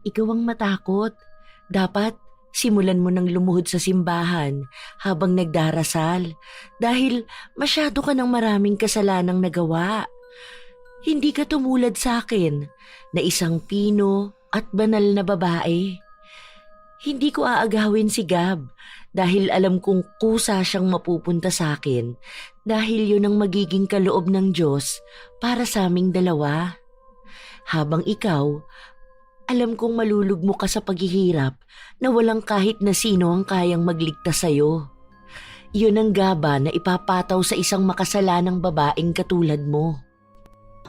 Ikaw ang matakot. Dapat simulan mo ng lumuhod sa simbahan habang nagdarasal dahil masyado ka ng maraming kasalanang nagawa. Hindi ka tumulad sa akin na isang pino at banal na babae. Hindi ko aagawin si Gab dahil alam kong kusa siyang mapupunta sa akin dahil yun ang magiging kaloob ng Diyos para sa aming dalawa. Habang ikaw, alam kong malulugmo ka sa paghihirap na walang kahit na sino ang kayang magligtas sa'yo. Yun ang gaba na ipapataw sa isang makasalanang babaeng katulad mo.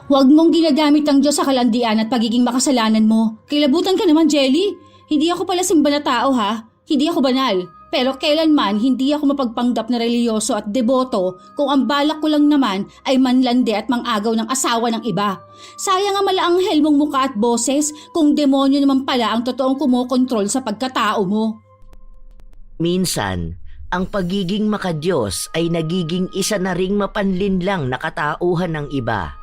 Huwag mong ginagamit ang Diyos sa kalandian at pagiging makasalanan mo. Kilabutan ka naman, Jelly. Hindi ako pala simba na tao, ha? Hindi ako banal. Pero kailanman hindi ako mapagpanggap na reliyoso at deboto kung ang balak ko lang naman ay manlande at mangagaw ng asawa ng iba. Sayang ang malaanghel mong muka at boses kung demonyo naman pala ang totoong kumokontrol sa pagkatao mo. Minsan, ang pagiging makadiyos ay nagiging isa na ring mapanlinlang na katauhan ng iba.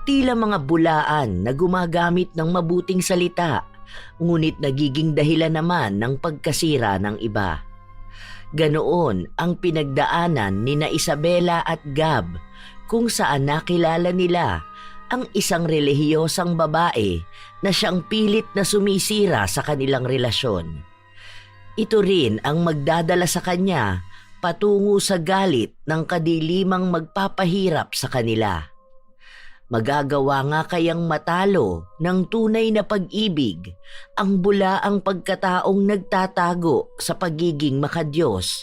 Tila mga bulaan na gumagamit ng mabuting salita, ngunit nagiging dahilan naman ng pagkasira ng iba. Ganoon ang pinagdaanan ni na Isabela at Gab kung saan nakilala nila ang isang relihiyosang babae na siyang pilit na sumisira sa kanilang relasyon. Ito rin ang magdadala sa kanya patungo sa galit ng kadilimang magpapahirap sa kanila. Magagawa nga kayang matalo ng tunay na pag-ibig ang bulaang pagkataong nagtatago sa pagiging makadiyos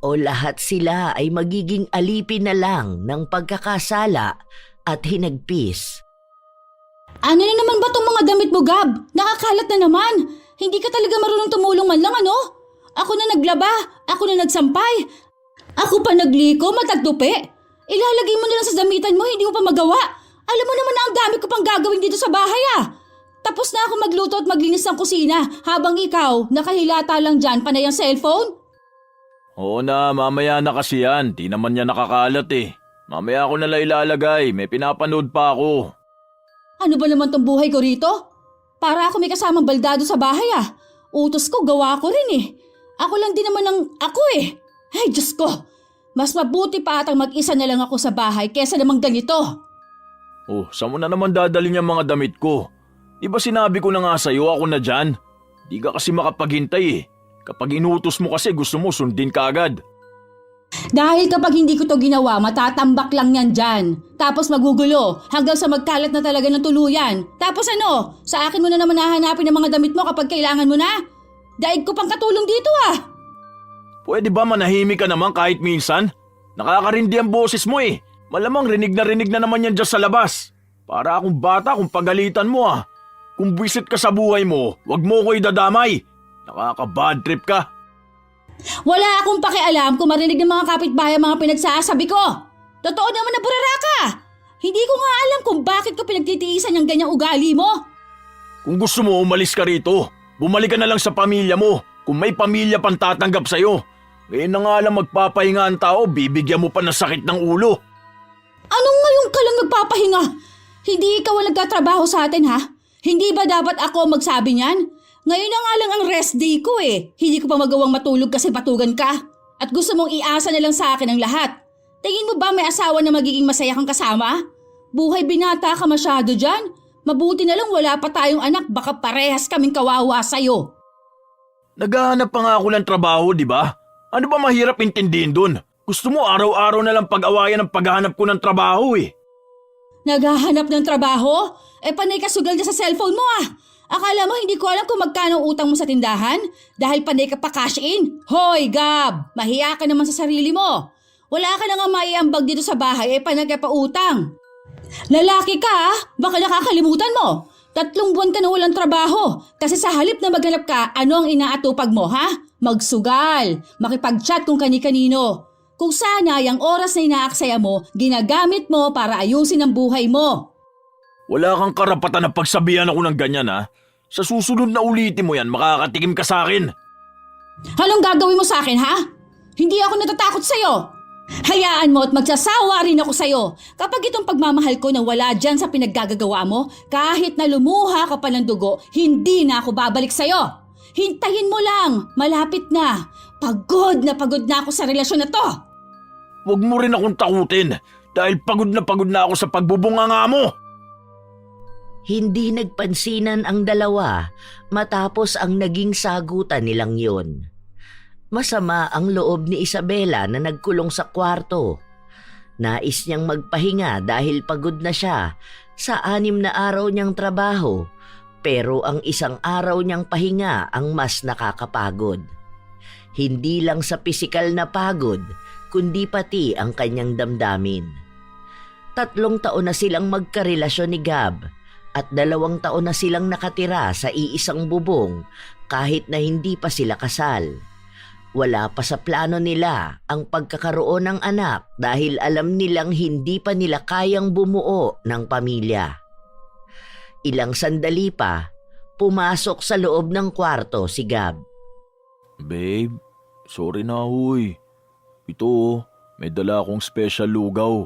o lahat sila ay magiging alipin na lang ng pagkakasala at hinagpis. Ano na naman ba tong mga damit mo, Gab? Nakakalat na naman. Hindi ka talaga marunong tumulong man lang, ano? Ako na naglaba, ako na nagsampay. Ako pa nagliko, matagtupi. Ilalagay mo na lang sa damitan mo, hindi mo pa magawa. Alam mo naman na ang dami ko pang gagawin dito sa bahay, ah. Tapos na ako magluto at maglinis ng kusina habang ikaw nakahilata lang dyan panay ang cellphone. Oo na, mamaya na kasi yan. Di naman yan nakakalat eh. Mamaya ako nalang ilalagay, may pinapanood pa ako. Ano ba naman tong buhay ko rito? Para ako may kasamang baldado sa bahay, ah. Utos ko, gawa ko rin eh. Ako lang din naman ang ako eh. Ay, Diyos ko. Mas mabuti pa atang mag-isa na lang ako sa bahay kesa namang ganito. Oh, saan mo na naman dadalhin yung mga damit ko? Di ba sinabi ko na nga sa'yo ako na dyan? Di ka kasi makapaghintay eh. Kapag inutos mo kasi gusto mo sundin ka agad. Dahil kapag hindi ko to ginawa, matatambak lang yan dyan. Tapos magugulo hanggang sa magkalat na talaga ng tuluyan. Tapos ano, sa akin mo na naman hahanapin ang mga damit mo kapag kailangan mo na? Daig ko pang katulong dito ah. Pwede ba manahimik ka naman kahit minsan? Nakakarindi ang boses mo eh. Malamang rinig na naman yan dyan sa labas. Para akong bata kung pagalitan mo ah. Kung buwisit ka sa buhay mo, wag mo ko idadamay. Nakaka-bad trip ka. Wala akong pakialam kung marinig ng mga kapitbahay ang mga pinagsasabi ko. Totoo naman na burara ka. Hindi ko nga alam kung bakit ko pinagtitiisan yung ganyang ugali mo. Kung gusto mo umalis ka rito, bumalik ka na lang sa pamilya mo. Kung may pamilya pang tatanggap sa'yo. Ngayon na nga lang magpapahinga ang tao, bibigyan mo pa ng sakit ng ulo. Anong ngayon ka lang nagpapahinga? Hindi ikaw ang nagkatrabaho sa atin ha? Hindi ba dapat ako magsabi niyan? Ngayon na nga lang ang rest day ko eh. Hindi ko pa magawang matulog kasi patugan ka. At gusto mong iasa na lang sa akin ang lahat. Tingin mo ba may asawa na magiging masaya kang kasama? Buhay binata ka masyado dyan. Mabuti na lang wala pa tayong anak, baka parehas kaming kawawa sa'yo. Naghahanap pa nga ako ng trabaho, di ba? Ano ba mahirap intindihin dun? Gusto mo araw-araw na lang pag-awayan ang paghahanap ko ng trabaho eh. Naghahanap ng trabaho? Panay ka sugal dyan sa cellphone mo ah. Akala mo hindi ko alam kung magkano utang mo sa tindahan? Dahil panay ka pa cash in? Hoy Gab, mahiya ka naman sa sarili mo. Wala ka na nga maiambag dito sa bahay panay ka pa utang. Lalaki ka ah, baka nakakalimutan mo. 3 buwan ka na walang trabaho. Kasi sa halip na maghanap ka, ano ang inaatupag mo ha? Magsugal, makipag-chat kung kani-kanino. Kung sana yung oras na inaaksaya mo, ginagamit mo para ayusin ang buhay mo. Wala kang karapatan na pagsabihan ako ng ganyan ha. Sa susunod na ulitin mo yan, makakatikim ka sa akin. Anong gagawin mo sa akin ha? Hindi ako natatakot sa'yo. Hayaan mo at magsasawa rin ako sa'yo. Kapag itong pagmamahal ko na wala dyan sa pinaggagawa mo, kahit na lumuha ka pa ng dugo, hindi na ako babalik sa'yo. Hintayin mo lang, malapit na. Pagod na ako sa relasyon na to. Huwag mo rin akong takutin dahil pagod na ako sa pagbubunganga mo. Hindi nagpansinan ang dalawa matapos ang naging sagutan nilang yun. Masama ang loob ni Isabela na nagkulong sa kwarto. Nais niyang magpahinga dahil pagod na siya sa 6 na araw niyang trabaho, pero ang isang araw niyang pahinga ang mas nakakapagod. Hindi lang sa pisikal na pagod, kundi pati ang kanyang damdamin. 3 taon na silang magkarelasyon ni Gab at 2 taon na silang nakatira sa iisang bubong kahit na hindi pa sila kasal. Wala pa sa plano nila ang pagkakaroon ng anak dahil alam nilang hindi pa nila kayang bumuo ng pamilya. Ilang sandali pa, pumasok sa loob ng kwarto si Gab. Babe, sorry na huy. Ito, may dala akong special lugaw.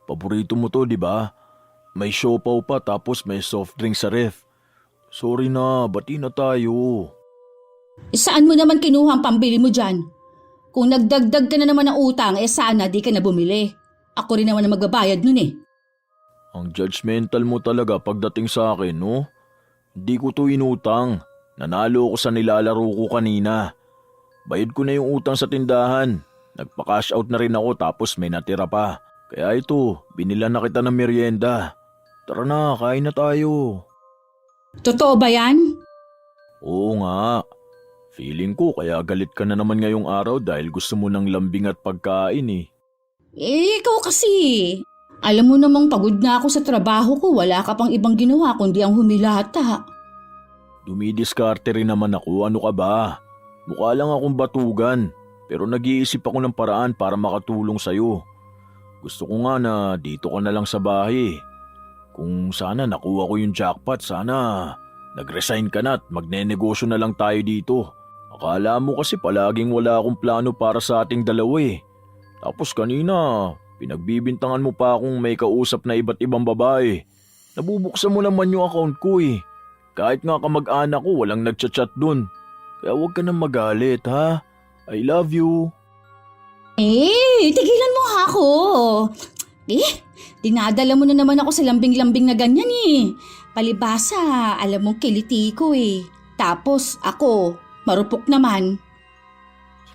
Paborito mo to, di ba? May siopaw pa tapos may soft drink sa ref. Sorry na, bati na tayo. Saan mo naman kinuha ang pambili mo dyan? Kung nagdagdag ka na naman ng utang, sana di ka na bumili. Ako rin naman ang magbabayad nun eh. Ang judgmental mo talaga pagdating sa akin, no? Hindi ko to inutang. Nanalo ko sa nilalaro ko kanina. Bayad ko na yung utang sa tindahan. Nagpa-cash out na rin ako tapos may natira pa. Kaya ito, binilan na kita ng merienda. Tara na, kain na tayo. Totoo ba yan? Oo nga. Feeling ko kaya galit ka na naman ngayong araw dahil gusto mo ng lambing at pagkain eh. Ikaw kasi. Alam mo namang pagod na ako sa trabaho ko, wala ka pang ibang ginawa kundi ang humilata. Dumidiskarte rin naman ako, ano ka ba? Mukha lang akong batugan, pero nag-iisip ako ng paraan para makatulong sa'yo. Gusto ko nga na dito ka na lang sa bahay. Kung sana nakuha ko yung jackpot, sana nag-resign ka na at magne-negosyo na lang tayo dito. Akala mo kasi palaging wala akong plano para sa ating dalawa eh. Tapos kanina, pinagbibintangan mo pa akong may kausap na iba't ibang babae. Nabubuksan mo naman yung account ko eh. Kahit nga kamag-anak ko, walang nagchat-chat dun. Kaya huwag ka nang magalit ha. I love you. Tigilan mo ha ako. Dinadala mo na naman ako sa lambing-lambing na ganyan eh. Palibasa, alam mong kiliti ko eh. Tapos ako, marupok naman.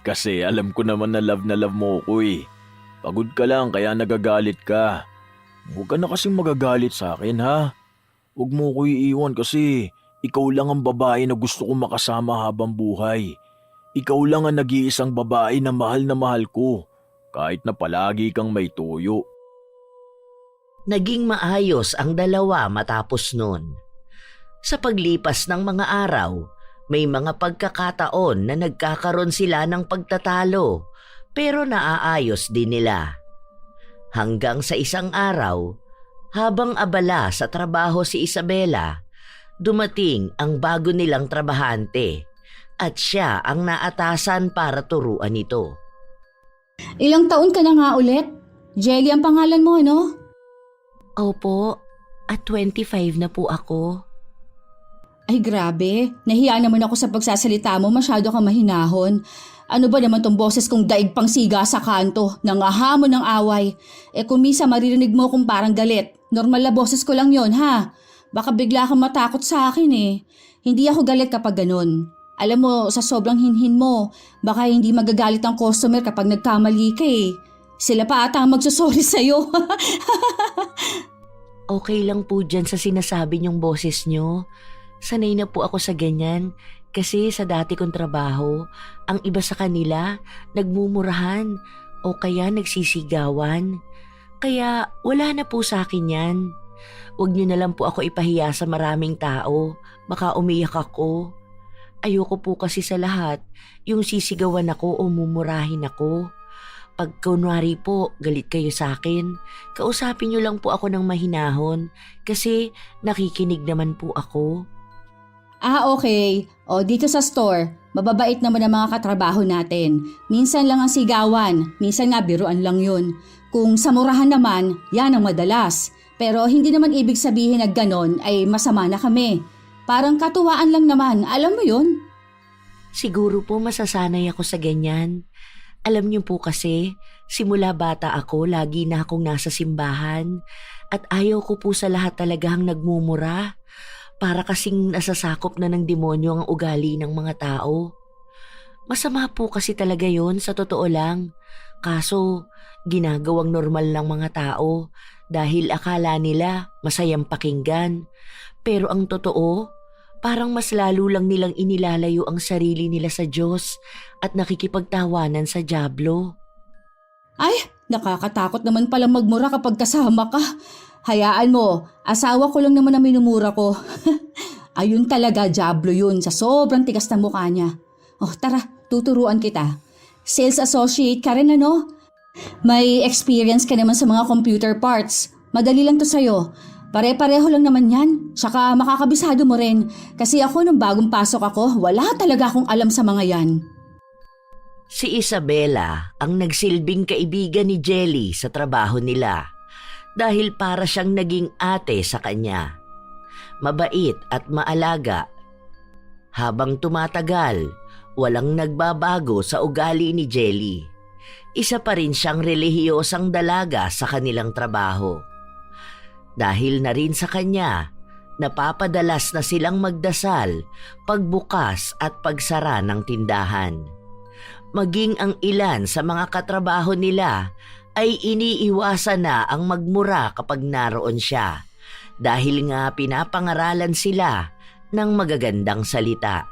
Kasi alam ko naman na love mo ko eh. Pagod ka lang kaya nagagalit ka. Huwag ka na kasing magagalit sa akin ha. Huwag mo ko iiwan kasi ikaw lang ang babae na gusto kong makasama habang buhay. Ikaw lang ang nag-iisang babae na mahal ko. Kahit na palagi kang may tuyo. Naging maayos ang dalawa matapos nun. Sa paglipas ng mga araw, may mga pagkakataon na nagkakaroon sila ng pagtatalo pero naaayos din nila. Hanggang sa isang araw, habang abala sa trabaho si Isabela, dumating ang bago nilang trabahante at siya ang naatasan para turuan ito. Ilang taon ka na nga ulit? Jelly ang pangalan mo, ano? Opo, at 25 na po ako. Ay grabe, nahiya naman ako sa pagsasalita mo, masyado kang mahinahon. Ano ba naman tong boses kong daig pang siga sa kanto, nangahamon ng away. Kung misa maririnig mo kung parang galit, normal na boses ko lang yon ha. Baka bigla kang matakot sa akin eh. Hindi ako galit kapag ganun. Alam mo, sa sobrang hinhin mo, baka hindi magagalit ang customer kapag nagkamali ka eh. Sila pa ata ang magsasorry sa'yo. Okay lang po dyan sa sinasabi niyong boses niyo. Sanay na po ako sa ganyan kasi sa dati kong trabaho, ang iba sa kanila nagmumurahan o kaya nagsisigawan. Kaya wala na po sa akin yan. Huwag niyo na lang po ako ipahiya sa maraming tao. Baka umiyak ako. Ayoko po kasi sa lahat yung sisigawan ako o mumurahin ako. Pag kunwari po galit kayo sa akin, kausapin niyo lang po ako ng mahinahon kasi nakikinig naman po ako. Okay. O dito sa store, Mababait naman ang mga katrabaho natin. Minsan lang ang sigawan, minsan nga biruan lang yun. Kung samurahan naman, yan ang madalas. Pero hindi naman ibig sabihin na ganon ay masama na kami. Parang katuwaan lang naman, alam mo yun? Siguro po masasanay ako sa ganyan. Alam niyo po kasi, simula bata ako, lagi na akong nasa simbahan. At ayaw ko po sa lahat talagang nagmumura. Para kasing nasasakop na ng demonyo ang ugali ng mga tao. Masama po kasi talaga yon sa totoo lang. Kaso, ginagawang normal ng mga tao dahil akala nila masayang pakinggan. Pero ang totoo, parang mas lalo lang nilang inilalayo ang sarili nila sa Diyos at nakikipagtawanan sa dyablo. Ay, nakakatakot naman palang magmura kapag kasama ka. Hayaan mo, asawa ko lang naman ang minumura ko. Ayun talaga, dyablo yun sa sobrang tigas ng mukha niya. Oh, tara, tuturuan kita. Sales associate ka rin ano? May experience ka naman sa mga computer parts. Madali lang to sa'yo. Pare-pareho lang naman yan. Tsaka makakabisado mo rin. Kasi ako nung bagong pasok ako, wala talaga akong alam sa mga yan. Si Isabela ang nagsilbing kaibigan ni Jelly sa trabaho nila dahil para siyang naging ate sa kanya. Mabait at maalaga. Habang tumatagal, walang nagbabago sa ugali ni Jelly. Isa pa rin siyang relihiyosang dalaga sa kanilang trabaho. Dahil na rin sa kanya, napapadalas na silang magdasal pagbukas at pagsara ng tindahan. Maging ang ilan sa mga katrabaho nila ay iniiwasan na ang magmura kapag naroon siya dahil nga pinapangaralan sila ng magagandang salita.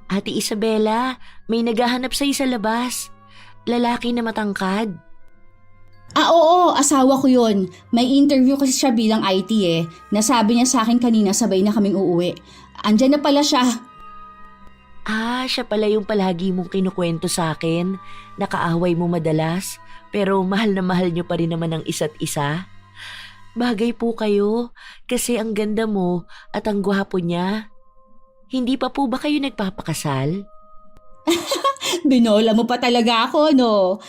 Ate Isabela, may naghahanap sa'yo sa labas. Lalaki na matangkad. Oo, asawa ko yun. May interview kasi siya bilang IT Nasabi niya sa akin kanina sabay na kaming uuwi. Andyan na pala siya. Siya pala yung palagi mong kinukwento sa akin. Nakaaway mo madalas, pero mahal na mahal niyo pa rin naman ang isa't isa. Bagay po kayo, kasi ang ganda mo at ang gwapo niya. Hindi pa po ba kayo nagpapakasal? Binola mo pa talaga ako, no?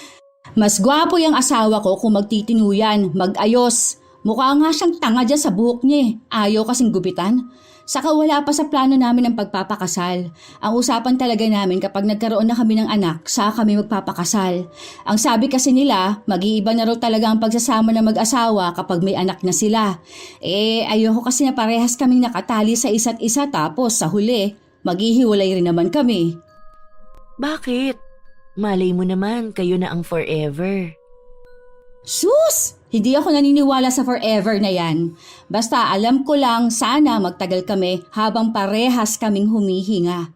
Mas gwapo yung asawa ko kung magtitinuyan, mag-ayos. Mukha nga siyang tanga dyan sa buhok niya. Ayaw kasing gupitan. Saka wala pa sa plano namin ang pagpapakasal. Ang usapan talaga namin kapag nagkaroon na kami ng anak, saka kami magpapakasal. Ang sabi kasi nila, mag-iiba na raw talaga ang pagsasama ng mag-asawa kapag may anak na sila. Ayoko kasi na parehas kaming nakatali sa isa't isa tapos sa huli, maghihiwalay rin naman kami. Bakit? Malay mo naman, kayo na ang forever. Sus! Hindi ako naniniwala sa forever na yan. Basta alam ko lang sana magtagal kami habang parehas kaming humihinga.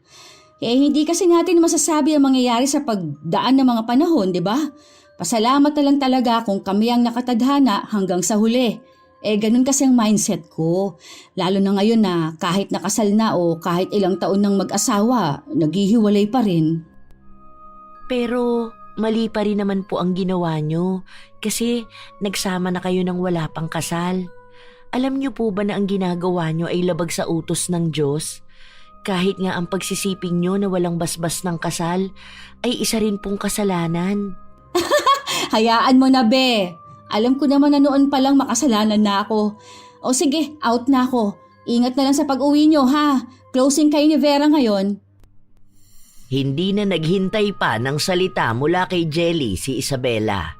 Hindi kasi natin masasabi ang mangyayari sa pagdaan ng mga panahon, di ba? Pasalamat na lang talaga kung kami ang nakatadhana hanggang sa huli. Ganun kasi ang mindset ko. Lalo na ngayon na kahit nakasal na o kahit ilang taon nang mag-asawa, naghihiwalay pa rin. Pero mali pa rin naman po ang ginawa nyo kasi nagsama na kayo ng wala pang kasal. Alam nyo po ba na ang ginagawa nyo ay labag sa utos ng Diyos? Kahit nga ang pagsisiping nyo na walang basbas ng kasal ay isa rin pong kasalanan. Hayaan mo na, be. Alam ko naman na noon palang makasalanan na ako. O sige, out na ako. Ingat na lang sa pag-uwi nyo, ha? Closing kayo ni Vera ngayon. Hindi na naghintay pa ng salita mula kay Jelly si Isabela.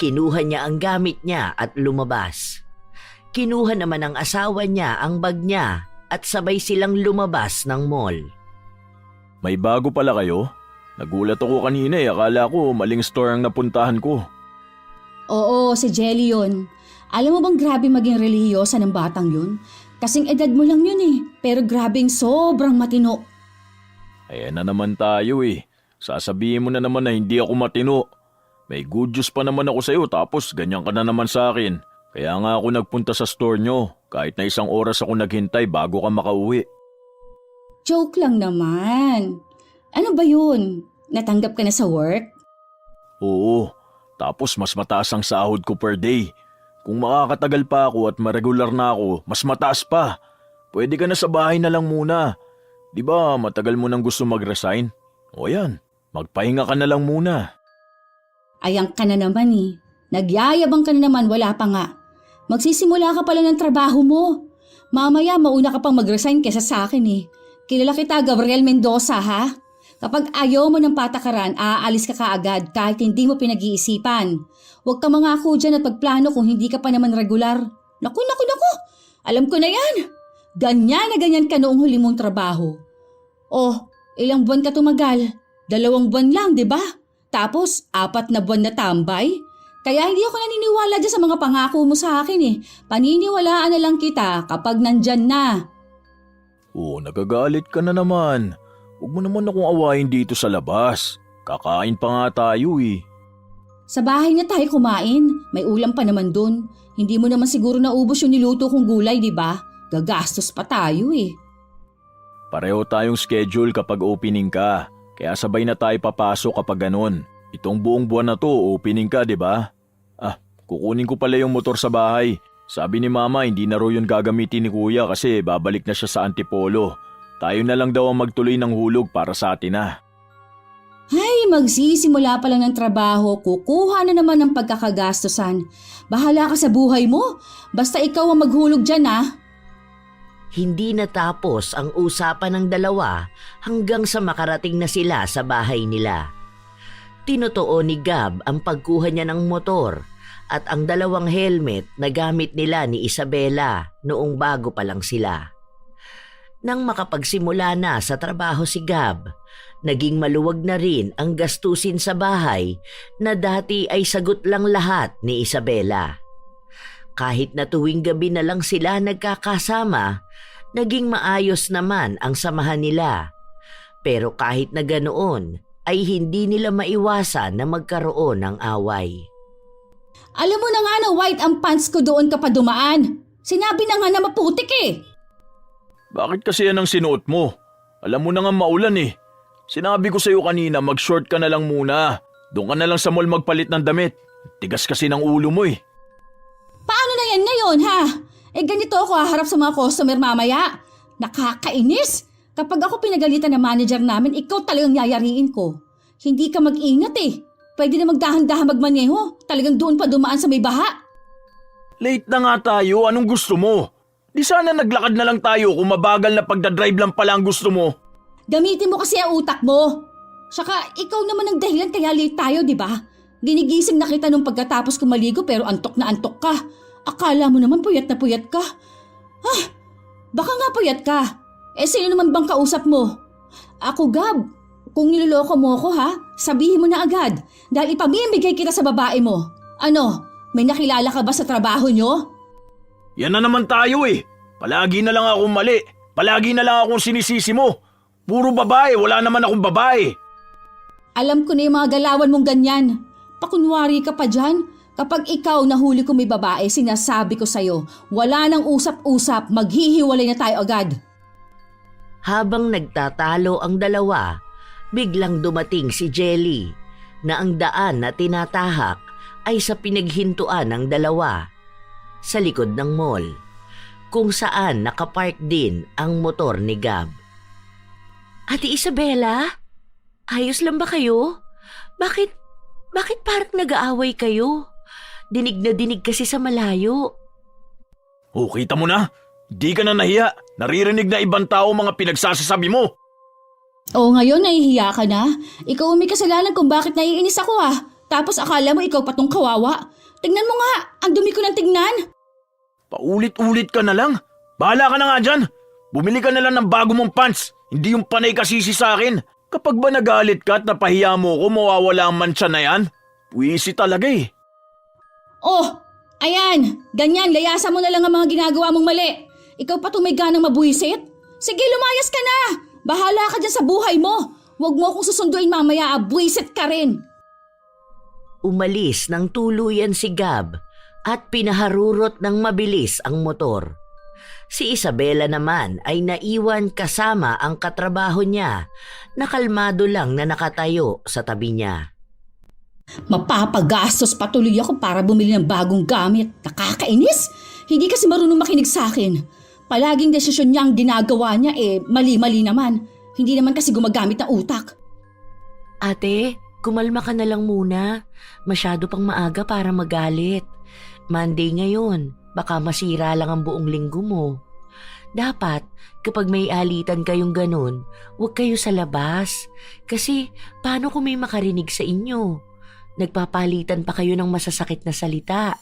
Kinuha niya ang gamit niya at lumabas. Kinuha naman ng asawa niya ang bag niya at sabay silang lumabas ng mall. May bago pala kayo? Nagulat ako kanina akala ko maling store ang napuntahan ko. Oo, si Jelly yun. Alam mo bang grabe maging relihiyosa ng batang yun? Kasing edad mo lang yun pero grabing sobrang matino. Ayan na naman tayo Sasabihin mo na naman na hindi ako matino. May good news pa naman ako sa'yo tapos ganyan ka na naman sa akin. Kaya nga ako nagpunta sa store nyo kahit na 1 oras ako naghintay bago ka makauwi. Joke lang naman. Ano ba yun? Natanggap ka na sa work? Oo, tapos mas mataas ang sahod ko per day. Kung makakatagal pa ako at maregular na ako, mas mataas pa. Pwede ka na sa bahay na lang muna. Di ba matagal mo nang gusto mag-resign? O yan, magpahinga ka na lang muna. Ayang ka na naman eh. Nagyayabang ka na naman, wala pa nga. Magsisimula ka pala ng trabaho mo. Mamaya mauna ka pang mag-resign kesa sa akin eh. Kilala kita, Gabriel Mendoza ha? Kapag ayaw mo ng patakaran, aalis ka kaagad kahit hindi mo pinag-iisipan. Huwag ka mangako dyan at pagplano kung hindi ka pa naman regular. Naku! Alam ko na yan! Ganyan na ganyan ka noong huli mong trabaho. Oh, ilang buwan ka tumagal? 2 buwan lang, di ba? Tapos, 4 na buwan na tambay? Kaya hindi ako naniniwala dyan sa mga pangako mo sa akin eh. Paniniwalaan na lang kita kapag nandyan na. Oo, nagagalit ka na naman. Huwag mo naman akong awayin dito sa labas. Kakain pa nga tayo eh. Sa bahay na tayo kumain. May ulam pa naman dun. Hindi mo naman siguro naubos yung niluto kong gulay, di ba? Gagastos pa tayo eh. Pareho tayong schedule kapag opening ka. Kaya sabay na tayo papasok kapag ganon. Itong buong buwan na to, opening ka, di ba? Kukunin ko pala yung motor sa bahay. Sabi ni Mama, hindi na raw yun gagamitin ni Kuya kasi babalik na siya sa Antipolo. Tayo na lang daw ang magtuloy ng hulog para sa atin na. Ay, magsisimula pa lang ng trabaho, kukuha na naman ng pagkakagastosan. Bahala ka sa buhay mo. Basta ikaw ang maghulog dyan ah. Hindi natapos ang usapan ng dalawa hanggang sa makarating na sila sa bahay nila. Tinotoo ni Gab ang pagkuha niya ng motor at ang 2 helmet na gamit nila ni Isabela noong bago pa lang sila. Nang makapagsimula na sa trabaho si Gab, naging maluwag na rin ang gastusin sa bahay na dati ay sagot lang lahat ni Isabela. Kahit na tuwing gabi na lang sila nagkakasama, naging maayos naman ang samahan nila. Pero kahit na ganoon, ay hindi nila maiwasan na magkaroon ng away. Alam mo na nga na white ang pants ko doon ka pa dumaan. Sinabi na nga na maputik eh. Bakit kasi yan ang sinuot mo? Alam mo na nga maulan eh. Sinabi ko sa'yo kanina mag-short ka na lang muna. Doon ka na lang sa mall magpalit ng damit. Tigas kasi ng ulo mo eh. Paano na yan ngayon ha? Ganito ako haharap sa mga customer mamaya. Nakakainis. Kapag ako pinagalitan ng manager namin, ikaw talagang yayariin ko. Hindi ka mag-ingat eh. Pwede na magdahan-dahan magmaneho. Talagang doon pa dumaan sa may baha. Late na nga tayo, anong gusto mo? Di sana naglakad na lang tayo kung mabagal na pagdadrive lang pala ang gusto mo. Gamitin mo kasi ang utak mo. Saka ikaw naman ang dahilan kaya late tayo, di ba? Ginigising na kita nung pagkatapos ko maligo pero antok na antok ka. Akala mo naman puyat na puyat ka. Baka nga puyat ka. Sino naman bang kausap mo? Ako, Gab. Kung niloloko mo ako ha, sabihin mo na agad dahil ipamimigay kita sa babae mo. Ano, may nakilala ka ba sa trabaho nyo? Yan na naman tayo eh. Palagi na lang akong mali. Palagi na lang akong sinisisi mo. Puro babae, wala naman akong babae. Alam ko na yung mga galawan mong ganyan. Pakunwari ka pa dyan. Kapag ikaw nahuli ko may babae, sinasabi ko sa'yo, wala nang usap-usap, maghihiwalay na tayo agad. Habang nagtatalo ang dalawa, biglang dumating si Jelly na ang daan na tinatahak ay sa pinaghintuan ng dalawa sa likod ng mall kung saan nakapark din ang motor ni Gab. Ate Isabela, ayos lang ba kayo? Bakit parang nag-aaway kayo? Dinig na dinig kasi sa malayo. Oh, kita mo na? Di ka na nahiya. Naririnig na ibang tao mga pinagsasasabi mo. Oo, ngayon nahihiya ka na. Ikaw ang may kasalanan kung bakit naiinis ako ah. Tapos akala mo ikaw pa tong kawawa. Tingnan mo nga, ang dumi ko ng tingnan. Paulit-ulit ka na lang. Bahala ka na nga dyan. Bumili ka na lang ng bago mong pants. Hindi yung panay kasisi sa akin. Kapag ba nagalit ka at napahiya mo ko, mawawala ang mancha na yan? Puwisi talaga eh. Oh, ayan. Ganyan, layasan mo na lang ang mga ginagawa mong mali. Ikaw pa may ganang mabuisit? Sige, lumayas ka na. Bahala ka dyan sa buhay mo. Huwag mo akong susunduin mamaya, buisit ka rin. Umalis ng tuluyan si Gab at pinaharurot ng mabilis ang motor. Si Isabela naman ay naiwan kasama ang katrabaho niya na kalmado lang na nakatayo sa tabi niya. Mapapagastos patuloy ako para bumili ng bagong gamit. Nakakainis. Hindi kasi marunong makinig sa akin. Palaging desisyon niya ang ginagawa niya mali-mali naman. Hindi naman kasi gumagamit ng utak. Ate, kumalma ka na lang muna. Masyado pang maaga para magalit. Monday ngayon, baka masira lang ang buong linggo mo. Dapat, kapag may alitan kayong ganun, huwag kayo sa labas. Kasi, paano kung may makarinig sa inyo? Nagpapalitan pa kayo ng masasakit na salita.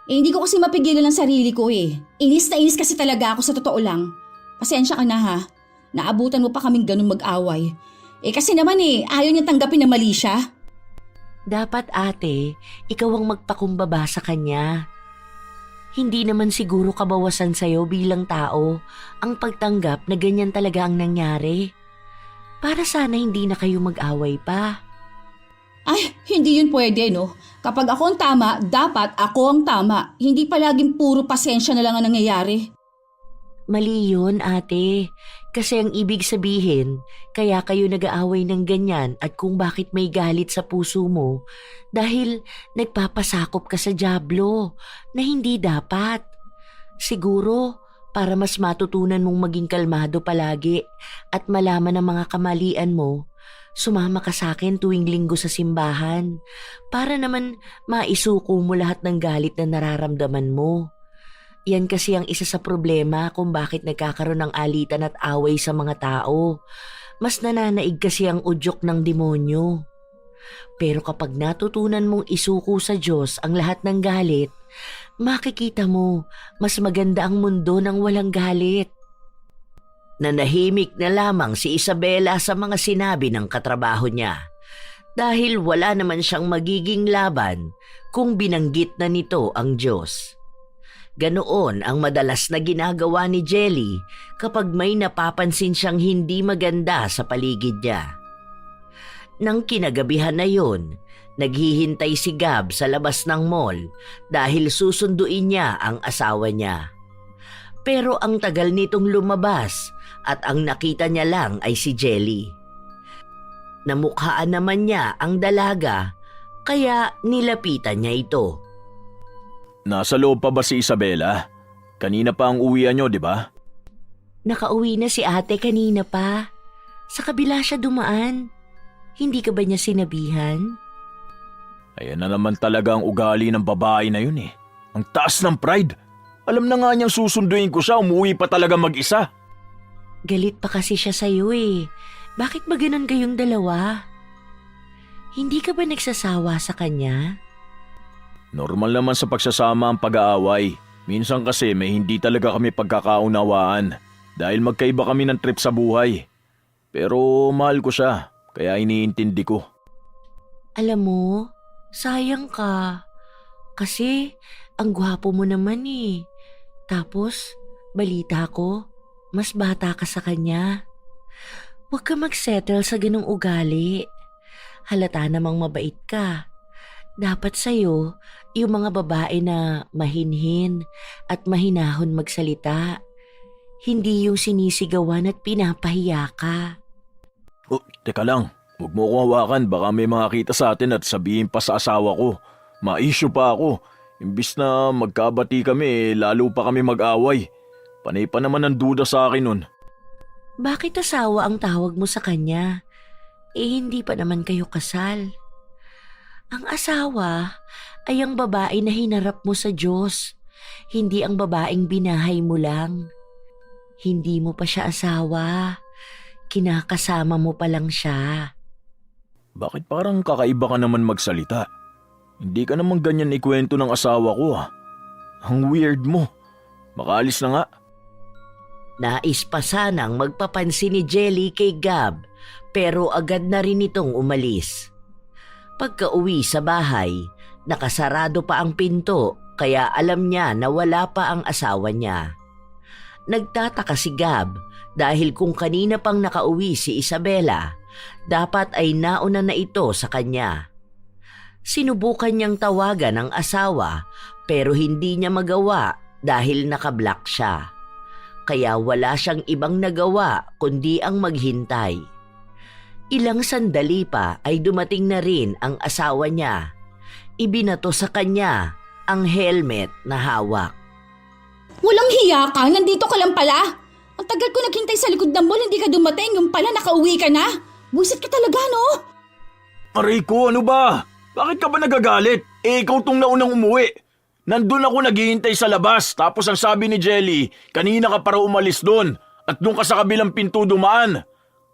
Hindi ko kasi mapigilan ang sarili ko Inis na inis kasi talaga ako sa totoo lang. Pasensya ka na ha. Naabutan mo pa kaming ganun mag-away. Kasi naman ayaw niya tanggapin na mali siya. Dapat ate, ikaw ang magpakumbaba sa kanya. Hindi naman siguro kabawasan sa'yo bilang tao ang pagtanggap na ganyan talaga ang nangyari. Para sana hindi na kayo mag-away pa. Ay, hindi yun pwede no. Kapag ako ang tama, dapat ako ang tama. Hindi palaging puro pasensya na lang ang nangyayari. Mali yun ate. Kasi ang ibig sabihin, kaya kayo nag-aaway ng ganyan at kung bakit may galit sa puso mo dahil nagpapasakop ka sa dyablo na hindi dapat. Siguro, para mas matutunan mong maging kalmado palagi at malaman ang mga kamalian mo, sumama ka sa akin tuwing linggo sa simbahan para naman maisuko mo lahat ng galit na nararamdaman mo. Yan kasi ang isa sa problema kung bakit nagkakaroon ng alitan at away sa mga tao. Mas nananaig kasi ang udyok ng demonyo. Pero kapag natutunan mong isuko sa Diyos ang lahat ng galit, makikita mo mas maganda ang mundo ng walang galit. Nanahimik na lamang si Isabela sa mga sinabi ng katrabaho niya dahil wala naman siyang magiging laban kung binanggit na nito ang Diyos. Ganoon ang madalas na ginagawa ni Jelly kapag may napapansin siyang hindi maganda sa paligid niya. Nang kinagabihan na yon, naghihintay si Gab sa labas ng mall dahil susunduin niya ang asawa niya. Pero ang tagal nitong lumabas at ang nakita niya lang ay si Jelly. Namukhaan naman niya ang dalaga kaya nilapitan niya ito. Nasa loob pa ba si Isabela? Kanina pa ang uwian nyo, di ba? Nakauwi na si ate kanina pa. Sa kabila siya dumaan. Hindi ka ba niya sinabihan? Ayan na naman talaga ang ugali ng babae na yun Ang taas ng pride. Alam na nga niyang susunduin ko siya, umuwi pa talaga mag-isa. Galit pa kasi siya sa'yo Bakit ba ganun kayong dalawa? Hindi ka ba nagsasawa sa kanya? Normal naman sa pagsasama ang pag-aaway. Minsan kasi may hindi talaga kami pagkakaunawaan dahil magkaiba kami ng trip sa buhay. Pero mahal ko siya, kaya iniintindi ko. Alam mo, sayang ka. Kasi ang gwapo mo naman Tapos, balita ko, mas bata ka sa kanya. Huwag ka mag-settle sa ganung ugali. Halata namang mabait ka. Dapat sa'yo, yung mga babae na mahinhin at mahinahon magsalita. Hindi yung sinisigawan at pinapahiya ka. Oh, teka lang. Huwag mo akong hawakan. Baka may makakita sa atin at sabihin pa sa asawa ko. Ma-issue pa ako. Imbis na magkabati kami, lalo pa kami mag-away. Panay pa naman ang duda sa akin nun. Bakit asawa ang tawag mo sa kanya? Hindi pa naman kayo kasal. Ang asawa ay ang babae na hinarap mo sa Diyos, hindi ang babaeng binahay mo lang. Hindi mo pa siya asawa, kinakasama mo pa lang siya. Bakit parang kakaiba ka naman magsalita? Hindi ka naman ganyan ikwento ng asawa ko Ang weird mo. Makaalis na nga. Nais pa sanang magpapansin ni Jelly kay Gab, pero agad na rin itong umalis. Pagka-uwi sa bahay, nakasarado pa ang pinto kaya alam niya na wala pa ang asawa niya. Nagtataka si Gab dahil kung kanina pang nakauwi si Isabela, dapat ay nauna na ito sa kanya. Sinubukan niyang tawagan ang asawa pero hindi niya magawa dahil nakablock siya. Kaya wala siyang ibang nagawa kundi ang maghintay. Ilang sandali pa ay dumating na rin ang asawa niya. Ibinato sa kanya ang helmet na hawak. Walang hiya ka, nandito ka lang pala. Ang tagal ko naghintay sa likod ng mall, hindi ka dumating, yung pala nakauwi ka na. Buisit ka talaga, no? Aray ko, ano ba? Bakit ka ba nagagalit? Ikaw tong naunang umuwi. Nandun ako naghihintay sa labas, tapos ang sabi ni Jelly, kanina ka para umalis doon at doon ka sa kabilang pinto dumaan.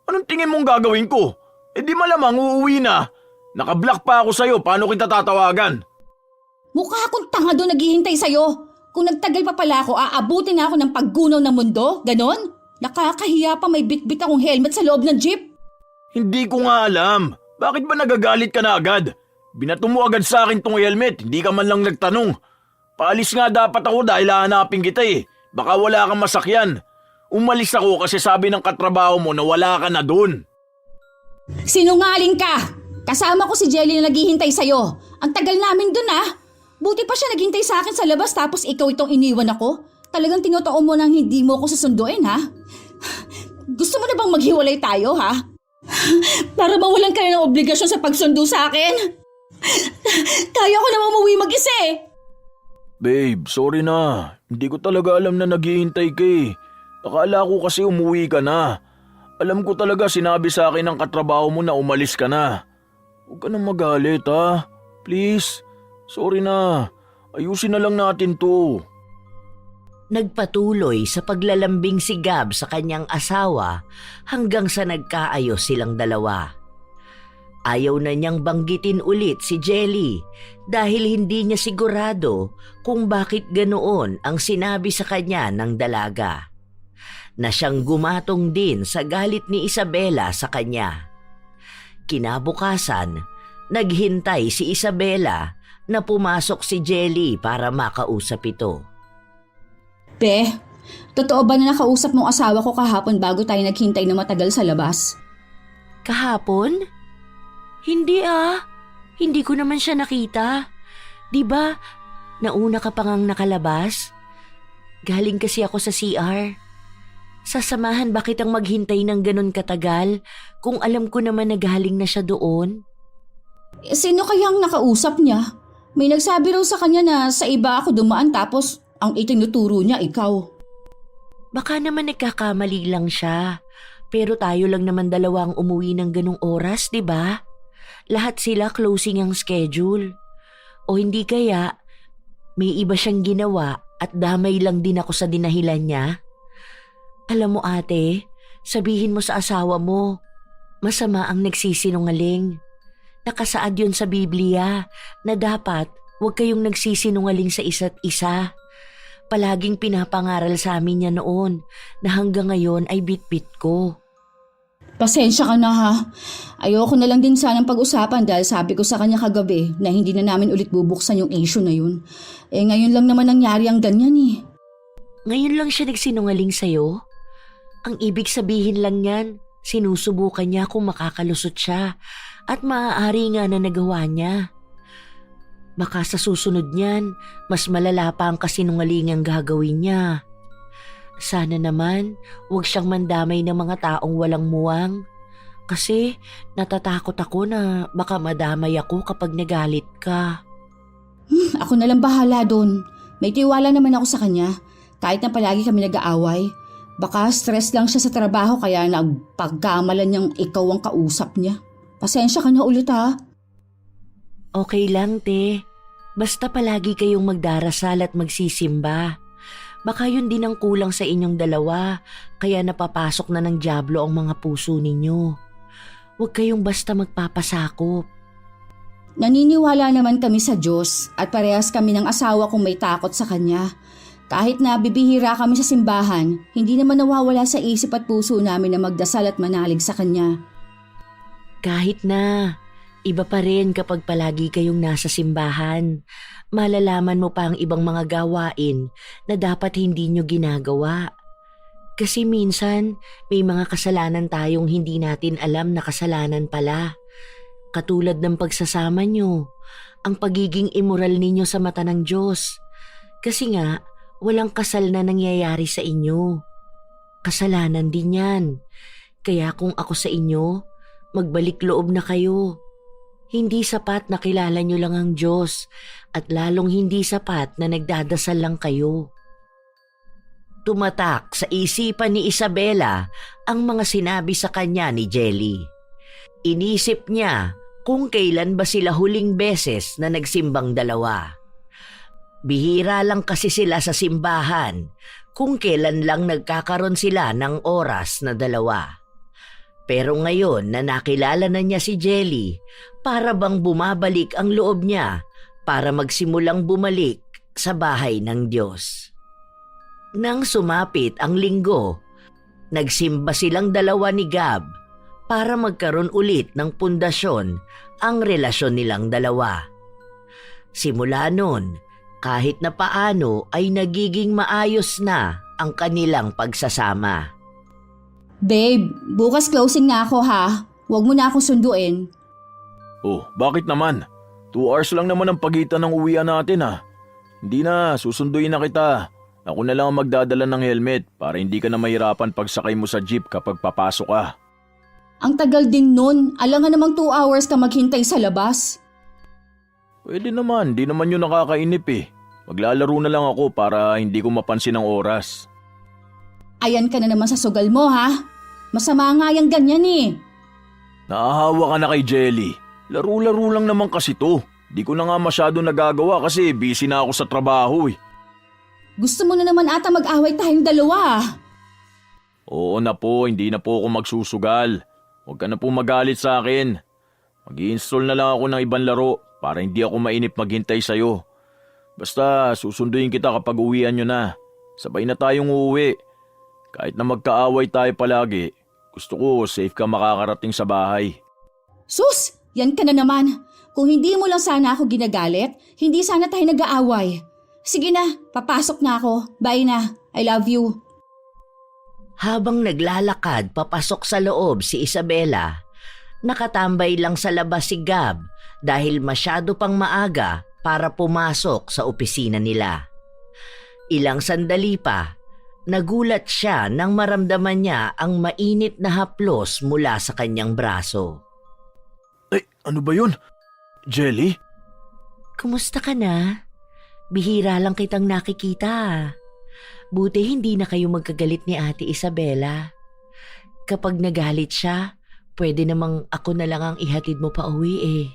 Anong tingin mong gagawin ko? Di malamang uuwi na. Nakablock pa ako sa'yo, paano kita tatawagan? Mukha akong tanga doon naghihintay sa'yo. Kung nagtagal pa pala ako, aabutin na ako ng paggunaw ng mundo, ganon? Nakakahiya pa may bitbit akong helmet sa loob ng jeep. Hindi ko nga alam. Bakit ba nagagalit ka na agad? Binato mo agad sa akin tong helmet, hindi ka man lang nagtanong. Paalis nga dapat ako dahil hahanapin kita eh. Baka wala kang masakyan. Umalis ako kasi sabi ng katrabaho mo na wala ka na doon. Sinungaling ka! Kasama ko si Jelly na naghihintay sa'yo. Ang tagal namin dun Buti pa siya naghintay sa akin sa labas tapos ikaw itong iniwan ako. Talagang tinutuon mo nang hindi mo ako susunduin Gusto mo na bang maghiwalay tayo Para mawalan ka na ng obligasyon sa pagsundo sa akin? Kaya ko na umuwi mag-isa Babe, sorry na. Hindi ko talaga alam na naghihintay ka eh. Akala ko kasi umuwi ka na. Alam ko talaga sinabi sa akin ng katrabaho mo na umalis ka na. Huwag ka nang magalit Please. Sorry na. Ayusin na lang natin to. Nagpatuloy sa paglalambing si Gab sa kanyang asawa hanggang sa nagkaayos silang dalawa. Ayaw na niyang banggitin ulit si Jelly dahil hindi niya sigurado kung bakit ganoon ang sinabi sa kanya ng dalaga. Na siyang gumatong din sa galit ni Isabela sa kanya. Kinabukasan, naghintay si Isabela na pumasok si Jelly para makausap ito. Be, totoo ba na nakausap mong asawa ko kahapon bago tayo naghintay na matagal sa labas? Kahapon? Hindi Hindi ko naman siya nakita. Di ba, nauna ka pa ngang nakalabas? Galing kasi ako sa CR. Sasamahan ba kitang maghintay ng ganun katagal kung alam ko naman na galing na siya doon? Sino kayang nakausap niya? May nagsabi raw sa kanya na sa iba ako dumaan tapos ang itinuturo niya ikaw. Baka naman nagkakamali lang siya. Pero tayo lang naman dalawa ang umuwi ng ganung oras, di ba? Lahat sila closing ang schedule. O hindi kaya, may iba siyang ginawa at damay lang din ako sa dinahilan niya? Alam mo ate, sabihin mo sa asawa mo, masama ang nagsisinungaling. Nakasaad yun sa Biblia na dapat huwag kayong nagsisinungaling sa isa't isa. Palaging pinapangaral sa amin niya noon na hanggang ngayon ay bitbit ko. Pasensya ka na Ayoko na lang din sanang pag-usapan dahil sabi ko sa kanya kagabi na hindi na namin ulit bubuksan yung issue na yun. Ngayon lang naman nangyari ang ganyan Ngayon lang siya nagsinungaling sa'yo? Ang ibig sabihin lang yan, sinusubukan niya kung makakalusot siya at maaari nga na nagawa niya. Baka sa susunod niyan, mas malala pa ang kasinungalingang gagawin niya. Sana naman, huwag siyang mandamay ng mga taong walang muwang. Kasi natatakot ako na baka madamay ako kapag nagalit ka. Ako na lang bahala doon. May tiwala naman ako sa kanya. Kahit na palagi kami nag-aaway. Baka stress lang siya sa trabaho kaya nagpagkamalan niyang ikaw ang kausap niya. Pasensya ka na ulit Okay lang, te. Basta palagi kayong magdarasal at magsisimba. Baka yun din ang kulang sa inyong dalawa, kaya napapasok na ng dyablo ang mga puso ninyo. Huwag kayong basta magpapasakop. Naniniwala naman kami sa Diyos at parehas kami ng asawa kong may takot sa Kanya. Kahit na bibihira kami sa simbahan, hindi naman nawawala sa isip at puso namin na magdasal at manalig sa Kanya. Kahit na, iba pa rin kapag palagi kayong nasa simbahan. Malalaman mo pa ang ibang mga gawain na dapat hindi nyo ginagawa. Kasi minsan, may mga kasalanan tayong hindi natin alam na kasalanan pala. Katulad ng pagsasama nyo, ang pagiging immoral ninyo sa mata ng Diyos. Kasi nga, walang kasal na nangyayari sa inyo. Kasalanan din yan. Kaya kung ako sa inyo, magbalik loob na kayo. Hindi sapat na kilala nyo lang ang Diyos at lalong hindi sapat na nagdadasal lang kayo. tumatak sa isipan ni Isabela ang mga sinabi sa kanya ni Jelly. Inisip niya kung kailan ba sila huling beses na nagsimbang dalawa. Bihira lang kasi sila sa simbahan kung kailan lang nagkakaroon sila ng oras na dalawa. Pero ngayon na nakilala na niya si Jelly, para bang bumabalik ang loob niya para magsimulang bumalik sa bahay ng Diyos. Nang sumapit ang linggo, nagsimba silang dalawa ni Gab para magkaroon ulit ng pundasyon ang relasyon nilang dalawa. Simula noon, kahit na paano ay nagiging maayos na ang kanilang pagsasama. Babe, bukas closing na ako ha. Huwag mo na ako sunduin. Oh, bakit naman? 2 hours lang naman ang pagitan ng uwian natin ha. Hindi na, susunduin na kita. Ako na lang ang magdadala ng helmet para hindi ka na mahirapan pagsakay mo sa jeep kapag papasok ka. Ang tagal din nun. Alangan namang 2 hours ka maghintay sa labas. Pwede naman, di naman yun nakakainip eh. Maglalaro na lang ako para hindi ko mapansin ang oras. Ayan ka na naman sa sugal mo ha. Masama nga yung ganyan eh. Naahawa ka na kay Jelly. Laro-laro lang naman kasi to. Di ko na nga masyado nagagawa kasi busy na ako sa trabaho eh. Gusto mo na naman ata mag-away tayong dalawa. Oo na po, hindi na po ako magsusugal. Huwag ka na po magalit sa akin. Mag-i-install na lang ako ng ibang laro para hindi ako mainip maghintay sa'yo. Basta susunduin kita kapag uwian nyo na. Sabay na tayong uuwi. Kahit na magkaaway tayo palagi, gusto ko safe ka makakarating sa bahay. Sus! Yan ka na naman. Kung hindi mo lang sana ako ginagalit, hindi sana tayo nag-aaway. Sige na, papasok na ako. Bye na. I love you. Habang naglalakad papasok sa loob si Isabela, nakatambay lang sa labas si Gab dahil masyado pang maaga para pumasok sa opisina nila. Ilang sandali pa, nagulat siya nang maramdaman niya ang mainit na haplos mula sa kanyang braso. Ay, ano ba yun? Jelly? Kumusta ka na? Bihira lang kitang nakikita. Buti hindi na kayo magkagalit ni Ate Isabela. Kapag nagalit siya, pwede namang ako na lang ang ihatid mo pa uwi eh.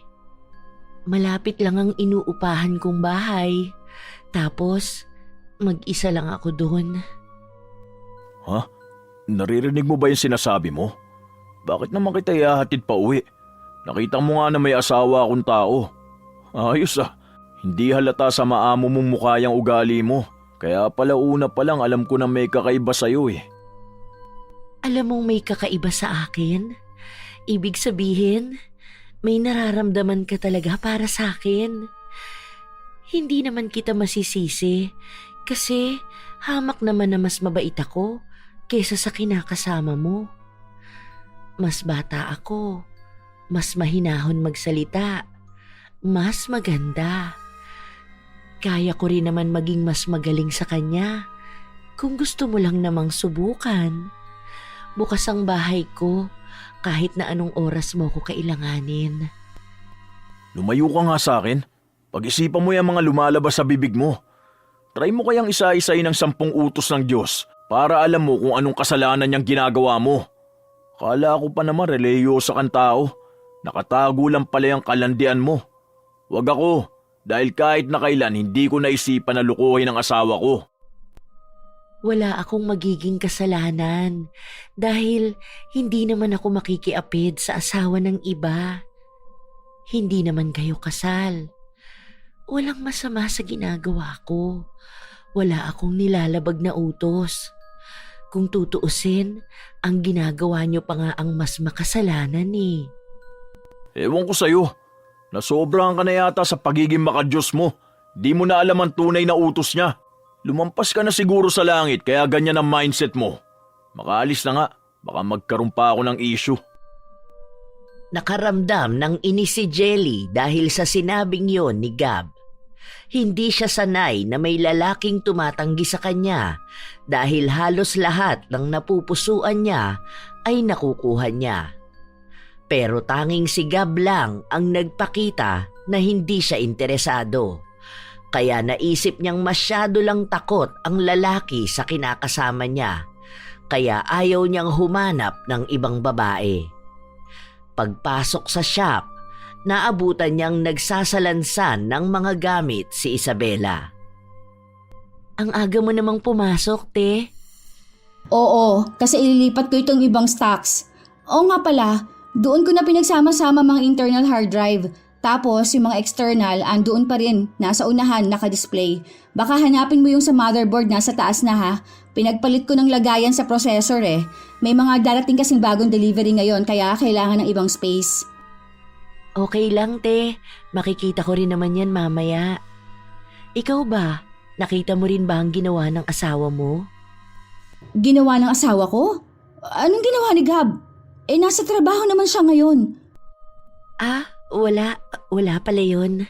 Malapit lang ang inuupahan kong bahay. Tapos, mag-isa lang ako doon. Ha? Naririnig mo ba yung sinasabi mo? Bakit naman kita ihahatid pa uwi? Nakita mo nga na may asawa akong tao. Ayos ah, hindi halata sa maamo mong mukha yung ugali mo. Kaya pala una pa lang alam ko na may kakaiba sa'yo eh. Alam mong may kakaiba sa akin? Ibig sabihin, may nararamdaman ka talaga para sa akin. Hindi naman kita masisisi kasi hamak naman na mas mabait ako kesa sa kinakasama mo. Mas bata ako, mas mahinahon magsalita, mas maganda. Kaya ko rin naman maging mas magaling sa kanya kung gusto mo lang namang subukan. Bukas ang bahay ko kahit na anong oras mo ko kailanganin. Lumayo ka nga sa akin. Pag-isipan mo yung mga lumalabas sa bibig mo. Try mo kayang isa-isain ang 10 utos ng Diyos para alam mo kung anong kasalanan niyang ginagawa mo. Kala ko pa naman reliyoso kang tao. Nakatago lang pala yung kalandian mo. Wag ako, dahil kahit na kailan hindi ko naisipan na lukuhin ang asawa ko. Wala akong magiging kasalanan dahil hindi naman ako makikiapid sa asawa ng iba. Hindi naman kayo kasal. Walang masama sa ginagawa ko. Wala akong nilalabag na utos. Kung tutuusin, ang ginagawa niyo pa nga ang mas makasalanan eh. Ewan ko sa'yo. Nasobrahan ka na yata sa pagiging makadiyos mo. Di mo na alam ang tunay na utos niya. Lumampas ka na siguro sa langit kaya ganyan ang mindset mo. Makaalis na nga. Baka magkaroon pa ako ng issue. Nakaramdam ng inis si Jelly dahil sa sinabing yon ni Gab. Hindi siya sanay na may lalaking tumatanggi sa kanya dahil halos lahat ng napupusuan niya ay nakukuha niya. Pero tanging si Gab lang ang nagpakita na hindi siya interesado. Kaya naisip niyang masyado lang takot ang lalaki sa kinakasama niya, kaya ayaw niyang humanap ng ibang babae. Pagpasok sa shop, naabutan niyang nagsasalansan ng mga gamit si Isabela. Ang aga mo namang pumasok, te. Oo, kasi ililipat ko itong ibang stocks. Oo nga pala, doon ko na pinagsama-sama mga internal hard drive. Tapos yung mga external, andoon pa rin, nasa unahan, naka-display. Baka hanapin mo yung sa motherboard, nasa taas na ha. Pinagpalit ko ng lagayan sa processor eh. May mga darating kasing bagong delivery ngayon, kaya kailangan ng ibang space. Okay lang, te. Makikita ko rin naman yan mamaya. Ikaw ba? Nakita mo rin ba ang ginawa ng asawa mo? Ginawa ng asawa ko? Anong ginawa ni Gab? Nasa trabaho naman siya ngayon. Wala pala yun.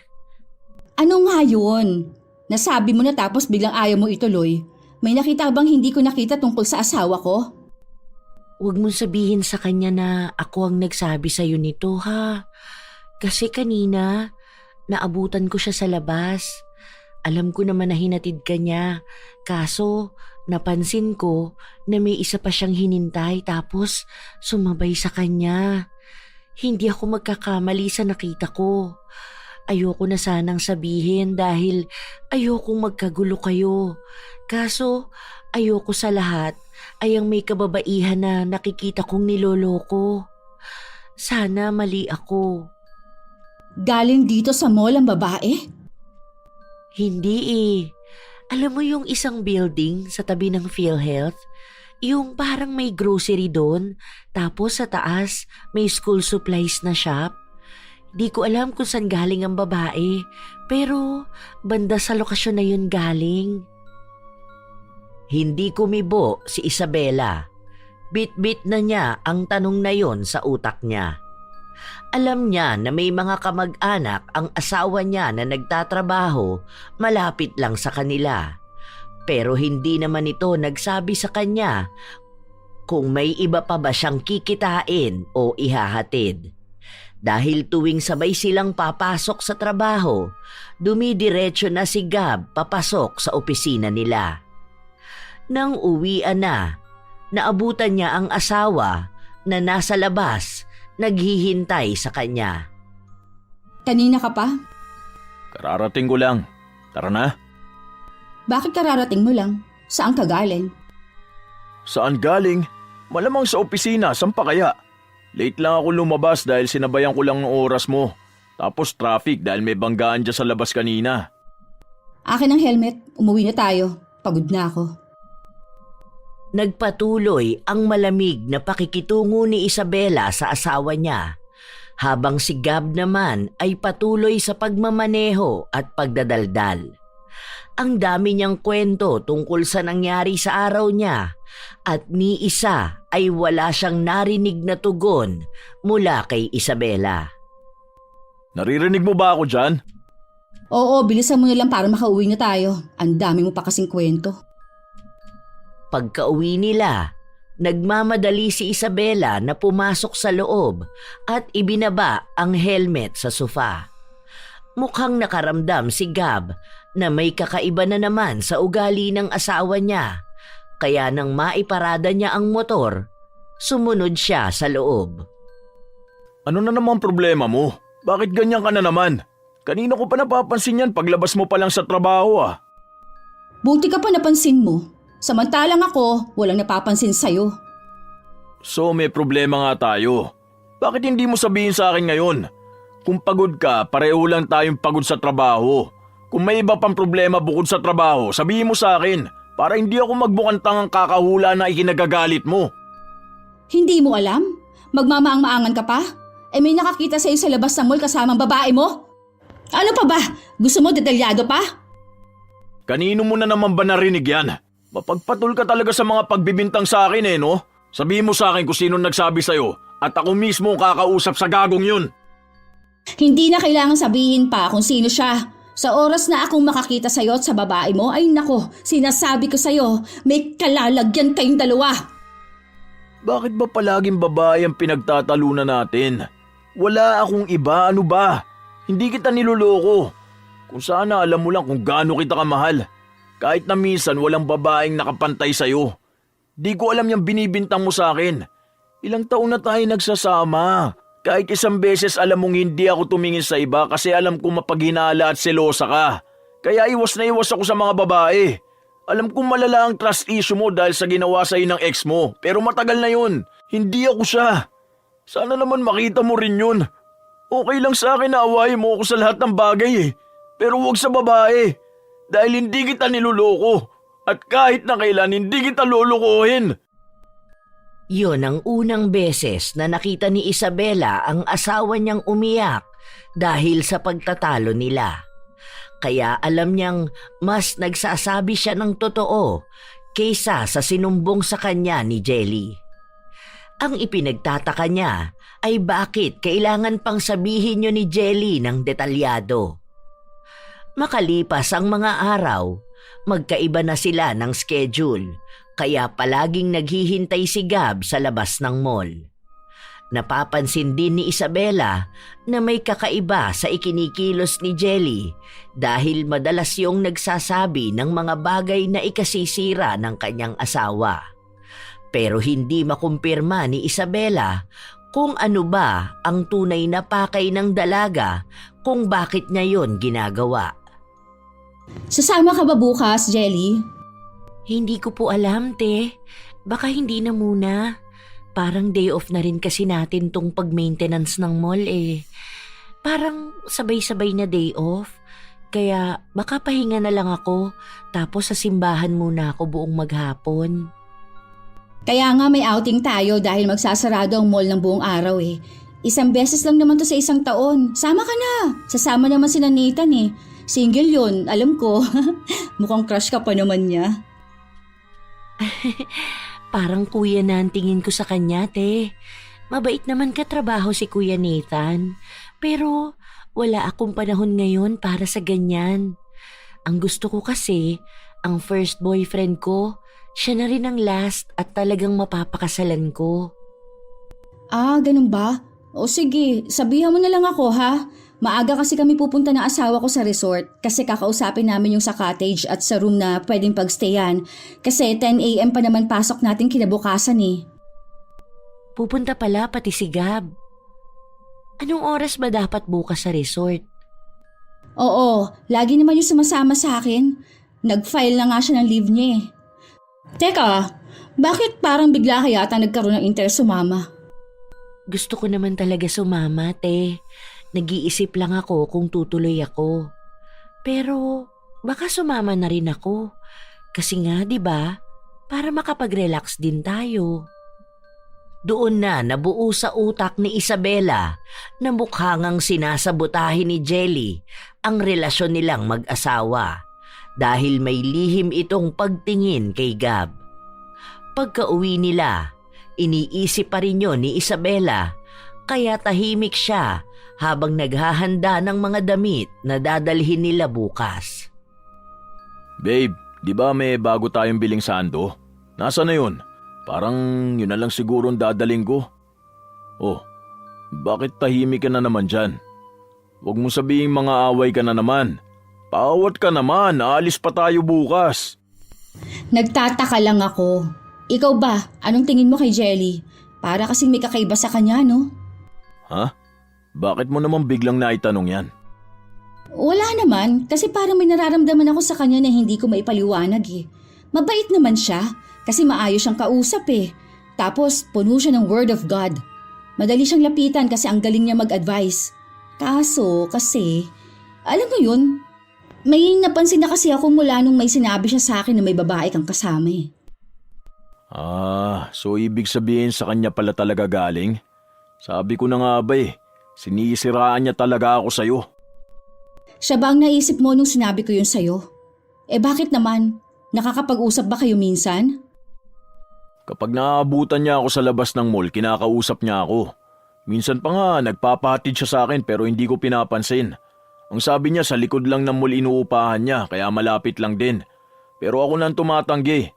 Ano nga yun? Nasabi mo na tapos biglang ayaw mo ituloy. May nakita bang hindi ko nakita tungkol sa asawa ko? Huwag mong sabihin sa kanya na ako ang nagsabi sa'yo nito, ha? Kasi kanina, naabutan ko siya sa labas. Alam ko naman na hinatid ka niya. Kaso, napansin ko na may isa pa siyang hinintay tapos sumabay sa kanya. Hindi ako magkakamali sa nakita ko. Ayoko na sanang sabihin dahil ayokong magkagulo kayo. Kaso, ayoko sa lahat ay ang may kababaihan na nakikita kong niloloko. Sana mali ako. Galing dito sa mall ang babae? Hindi eh. Alam mo yung isang building sa tabi ng PhilHealth? Yung parang may grocery doon, tapos sa taas may school supplies na shop. Di ko alam kung saan galing ang babae, pero banda sa lokasyon na yun galing. Hindi kumibo si Isabela. Bit-bit na niya ang tanong na yon sa utak niya. Alam niya na may mga kamag-anak ang asawa niya na nagtatrabaho malapit lang sa kanila. Pero hindi naman ito nagsabi sa kanya kung may iba pa ba siyang kikitain o ihahatid. Dahil tuwing sabay silang papasok sa trabaho, dumidiretso na si Gab papasok sa opisina nila. Nang uwian na, naabutan niya ang asawa na nasa labas, naghihintay sa kanya. Kanina ka pa? Kararating ko lang. Tara na. Bakit kararating mo lang? Saan ka galing? Saan galing? Malamang sa opisina, saan pa kaya? Late lang ako lumabas dahil sinabayan ko lang ng oras mo. Tapos traffic dahil may banggaan dyan sa labas kanina. Akin ang helmet, umuwi na tayo. Pagod na ako. Nagpatuloy ang malamig na pakikitungo ni Isabela sa asawa niya, habang si Gab naman ay patuloy sa pagmamaneho at pagdadaldal. Ang dami niyang kwento tungkol sa nangyari sa araw niya at ni isa ay wala siyang narinig na tugon mula kay Isabela. Naririnig mo ba ako dyan? Oo, bilisan mo na lang para makauwi na tayo. Ang dami mo pa kasing kwento. Pagkauwi nila, nagmamadali si Isabela na pumasok sa loob at ibinaba ang helmet sa sofa. Mukhang nakaramdam si Gab na may kakaiba na naman sa ugali ng asawa niya, kaya nang maiparada niya ang motor, sumunod siya sa loob. Ano na naman problema mo? Bakit ganyan ka na naman? Kanina ko pa napapansin yan paglabas mo pa lang sa trabaho ah. Buti ka pa napansin mo. Samantalang ako, walang napapansin sa'yo. So may problema nga tayo. Bakit hindi mo sabihin sa akin ngayon? Kung pagod ka, pareho lang tayong pagod sa trabaho. Kung may iba pang problema bukod sa trabaho, sabihin mo sa akin para hindi ako magbukantangang kakahula na ikinagagalit mo. Hindi mo alam? Magmamaang-maangan ka pa? May nakakita sa'yo sa labas ng mall kasamang babae mo? Ano pa ba? Gusto mo detalyado pa? Kanino mo na naman ba narinig yan? Mapagpatul ka talaga sa mga pagbibintang sa akin no? Sabihin mo sa akin kung sino nagsabi sa'yo at ako mismo ang kakausap sa gagong yun. Hindi na kailangan sabihin pa kung sino siya. Sa oras na akong makakita sa'yo at sa babae mo, ay nako, sinasabi ko sa'yo, may kalalagyan kayong dalawa. Bakit ba palaging babae ang pinagtatalunan natin? Wala akong iba, ano ba? Hindi kita niloloko. Kung sana alam mo lang kung gaano kita kamahal. Kahit na minsan walang babaeng nakapantay sa'yo. Di ko alam yung binibintang mo sa akin. Ilang taon na tayo nagsasama. Kahit isang beses alam mong hindi ako tumingin sa iba kasi alam ko mapaghinala at selosa ka. Kaya iwas na iwas ako sa mga babae. Alam kong malala ang trust issue mo dahil sa ginawa sa'yo ng ex mo. Pero matagal na yun. Hindi ako siya. Sana naman makita mo rin yun. Okay lang sa akin na awayin mo ako sa lahat ng bagay eh. Pero huwag sa babae. Dahil hindi kita niloloko. At kahit na kailan hindi kita lolokohin. Yun ang unang beses na nakita ni Isabela ang asawa niyang umiyak dahil sa pagtatalo nila. Kaya alam niyang mas nagsasabi siya ng totoo kaysa sa sinumbong sa kanya ni Jelly. Ang ipinagtataka niya ay bakit kailangan pang sabihin niyo ni Jelly ng detalyado. Makalipas ang mga araw, magkaiba na sila ng schedule, kaya palaging naghihintay si Gab sa labas ng mall. Napapansin din ni Isabela na may kakaiba sa ikinikilos ni Jelly dahil madalas yung nagsasabi ng mga bagay na ikasisira ng kanyang asawa. Pero hindi makumpirma ni Isabela kung ano ba ang tunay na pakay ng dalaga kung bakit niya yon ginagawa. Sasama ka ba bukas, Jelly? Hindi ko po alam, te. Baka hindi na muna. Parang day off na rin kasi natin tong pag-maintenance ng mall eh. Parang sabay-sabay na day off. Kaya baka pahinga na lang ako tapos sa simbahan muna ako buong maghapon. Kaya nga may outing tayo dahil magsasarado ang mall ng buong araw eh. Isang beses lang naman to sa isang taon. Sama ka na. Sasama naman si Nathan eh. Single yun, alam ko. Mukhang crush ka pa naman niya. Parang kuya na ang tingin ko sa kanya, te. Mabait naman katrabaho si Kuya Nathan. Pero wala akong panahon ngayon para sa ganyan. Ang gusto ko kasi, ang first boyfriend ko, siya na rin ang last at talagang mapapakasalan ko. Ah, ganun ba? O sige, sabihan mo na lang ako ha. Maaga kasi kami pupunta ng asawa ko sa resort kasi kakausapin namin yung sa cottage at sa room na pwedeng pagstayan kasi 10 a.m. pa naman pasok natin kinabukasan eh. Pupunta pala pati si Gab. Anong oras ba dapat bukas sa resort? Oo, lagi naman yung sumasama sa akin. Nag-file na nga siya ng leave niya eh. Teka, bakit parang bigla ka yata nagkaroon ng interest sumama? Gusto ko naman talaga sumama, te. Nag-iisip lang ako kung tutuloy ako. Pero baka sumama na rin ako. Kasi nga, 'di ba? Para makapag-relax din tayo. Doon na nabuo sa utak ni Isabela na mukhangang sinasabotahin ni Jelly ang relasyon nilang mag-asawa dahil may lihim itong pagtingin kay Gab. Pagka-uwi nila, iniisip pa rin yun ni Isabela kaya tahimik siya habang naghahanda ng mga damit na dadalhin nila bukas. Babe, di ba may bago tayong biling sando? Nasaan na yun? Parang yun na lang siguro ang dadaling ko. Oh, bakit tahimik ka na naman dyan? Huwag mo sabihin mga away ka na naman. Paawat ka naman, aalis pa tayo bukas. Nagtataka lang ako. Ikaw ba, anong tingin mo kay Jelly? Para kasing may kakaiba sa kanya, no? Ha? Bakit mo naman biglang naitanong yan? Wala naman, kasi parang may nararamdaman ako sa kanya na hindi ko maipaliwanag eh. Mabait naman siya, kasi maayos siyang kausap eh. Tapos, puno siya ng word of God. Madali siyang lapitan kasi ang galing niya mag-advise. Kaso, kasi, alam mo yun, may napansin na kasi ako mula nung may sinabi siya sa akin na may babae kang kasama eh. Ah, so ibig sabihin sa kanya pala talaga galing? Sabi ko na nga ba eh, sinisiraan niya talaga ako sa'yo. Siya ba ang naisip mo nung sinabi ko yun sa'yo? Eh bakit naman? Nakakapag-usap ba kayo minsan? Kapag naaabutan niya ako sa labas ng mall, kinakausap niya ako. Minsan pa nga, nagpapahatid siya sa akin pero hindi ko pinapansin. Ang sabi niya sa likod lang ng mall inuupahan niya kaya malapit lang din. Pero ako nang tumatanggi.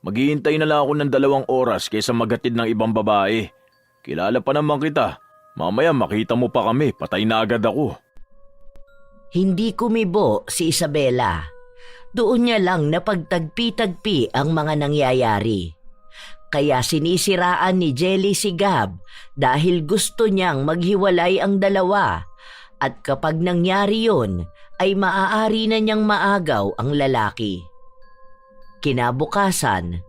Maghihintay na lang ako ng 2 oras kaysa maghatid ng ibang babae. Kilala pa naman kita. Mamaya makita mo pa kami, patay na agad ako. Hindi kumibo si Isabela. Doon niya lang napagtagpi-tagpi ang mga nangyayari. Kaya sinisiraan ni Jelly si Gab dahil gusto niyang maghiwalay ang dalawa at kapag nangyari yun ay maaari na niyang maagaw ang lalaki. Kinabukasan,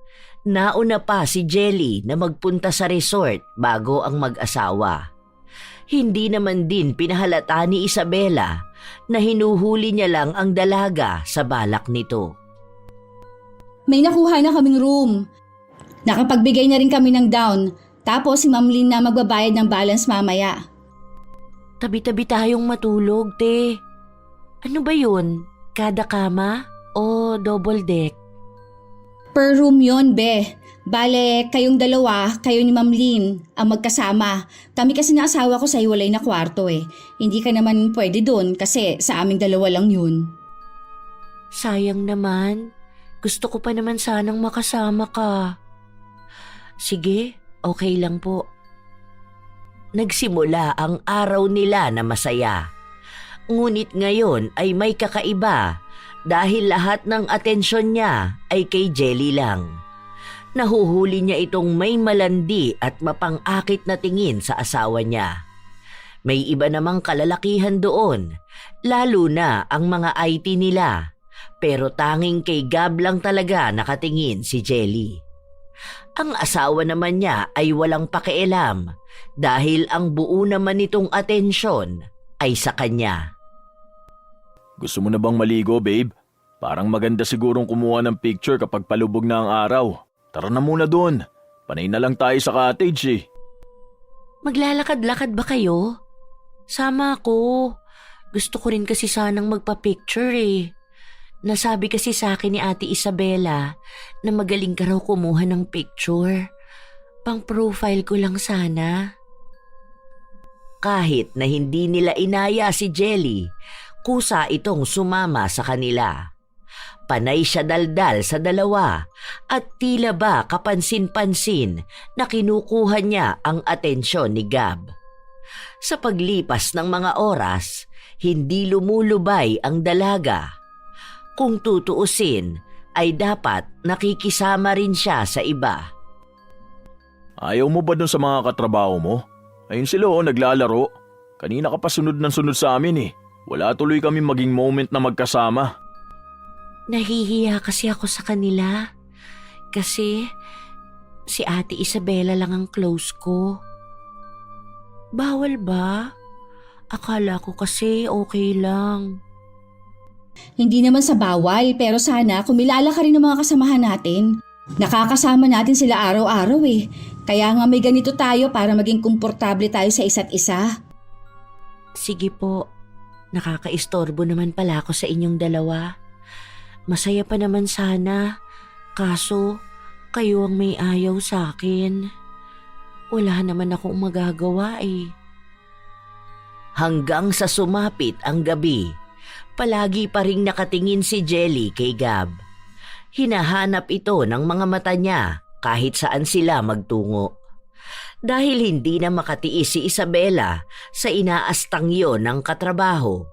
nauna pa si Jelly na magpunta sa resort bago ang mag-asawa. Hindi naman din pinahalata ni Isabela na hinuhuli niya lang ang dalaga sa balak nito. May nakuha na kaming room. Nakapagbigay na rin kami ng down. Tapos si Ma'am Lynn na magbabayad ng balance mamaya. Tabi-tabi tayong matulog, te. Ano ba yun? Kada kama o double deck? Per room yon, be. Bale, kayong dalawa, kayo ni Ma'am Lynn, ang magkasama. Kami kasi na asawa ko sa hiwalay na kwarto eh. Hindi ka naman pwede doon kasi sa aming dalawa lang yun. Sayang naman. Gusto ko pa naman sanang makasama ka. Sige, okay lang po. Nagsimula ang araw nila na masaya. Ngunit ngayon ay may kakaiba dahil lahat ng atensyon niya ay kay Jelly lang. Nahuhuli niya itong may malandi at mapang-akit na tingin sa asawa niya. May iba namang kalalakihan doon, lalo na ang mga IT nila. Pero tanging kay Gab lang talaga nakatingin si Jelly. Ang asawa naman niya ay walang pakialam dahil ang buo naman nitong atensyon ay sa kanya. Gusto mo na bang maligo, babe? Parang maganda sigurong kumuha ng picture kapag palubog na ang araw. Tara na muna doon. Panay na lang tayo sa cottage eh. Maglalakad-lakad ba kayo? Sama ako. Gusto ko rin kasi sanang magpa-picture eh. Nasabi kasi sa akin ni Ate Isabela na magaling ka raw kumuha ng picture. Pang-profile ko lang sana. Kahit na hindi nila inaya si Jelly, kusa itong sumama sa kanila. Panay siya daldal sa dalawa at tila ba kapansin-pansin na kinukuha niya ang atensyon ni Gab. Sa paglipas ng mga oras, hindi lumulubay ang dalaga. Kung tutuusin, ay dapat nakikisama rin siya sa iba. Ayaw mo ba dun sa mga katrabaho mo? Ayun sila naglalaro. Kanina ka pa sunod ng sunod sa amin eh. Wala tuloy kami maging moment na magkasama. Nahihiya kasi ako sa kanila. Kasi si Ate Isabela lang ang close ko. Bawal ba? Akala ko kasi okay lang. Hindi naman sa bawal, pero sana kumilala ka rin ng mga kasamahan natin. Nakakasama natin sila araw-araw eh. Kaya nga may ganito tayo para maging komportable tayo sa isa't isa. Sige po, nakakaistorbo naman pala ako sa inyong dalawa. Masaya pa naman sana, kaso kayo ang may ayaw sa akin. Wala naman akong magagawa eh. Hanggang sa sumapit ang gabi, palagi pa ring nakatingin si Jelly kay Gab. Hinahanap ito ng mga mata niya kahit saan sila magtungo. Dahil hindi na makatiis si Isabela sa inaastang yon ng katrabaho,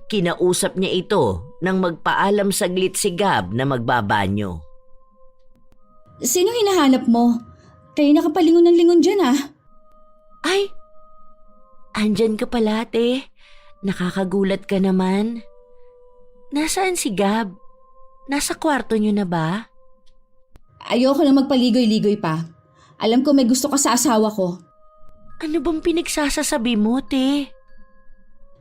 kinausap niya ito nang magpaalam saglit si Gab na magbabanyo. Sino hinahanap mo? Kayo nakapalingon ng lingon dyan ah. Ay, andyan ka pala te. Nakakagulat ka naman. Nasaan si Gab? Nasa kwarto niyo na ba? Ayoko na magpaligoy-ligoy pa. Alam ko may gusto ka sa asawa ko. Ano bang pinagsasasabi mo, te?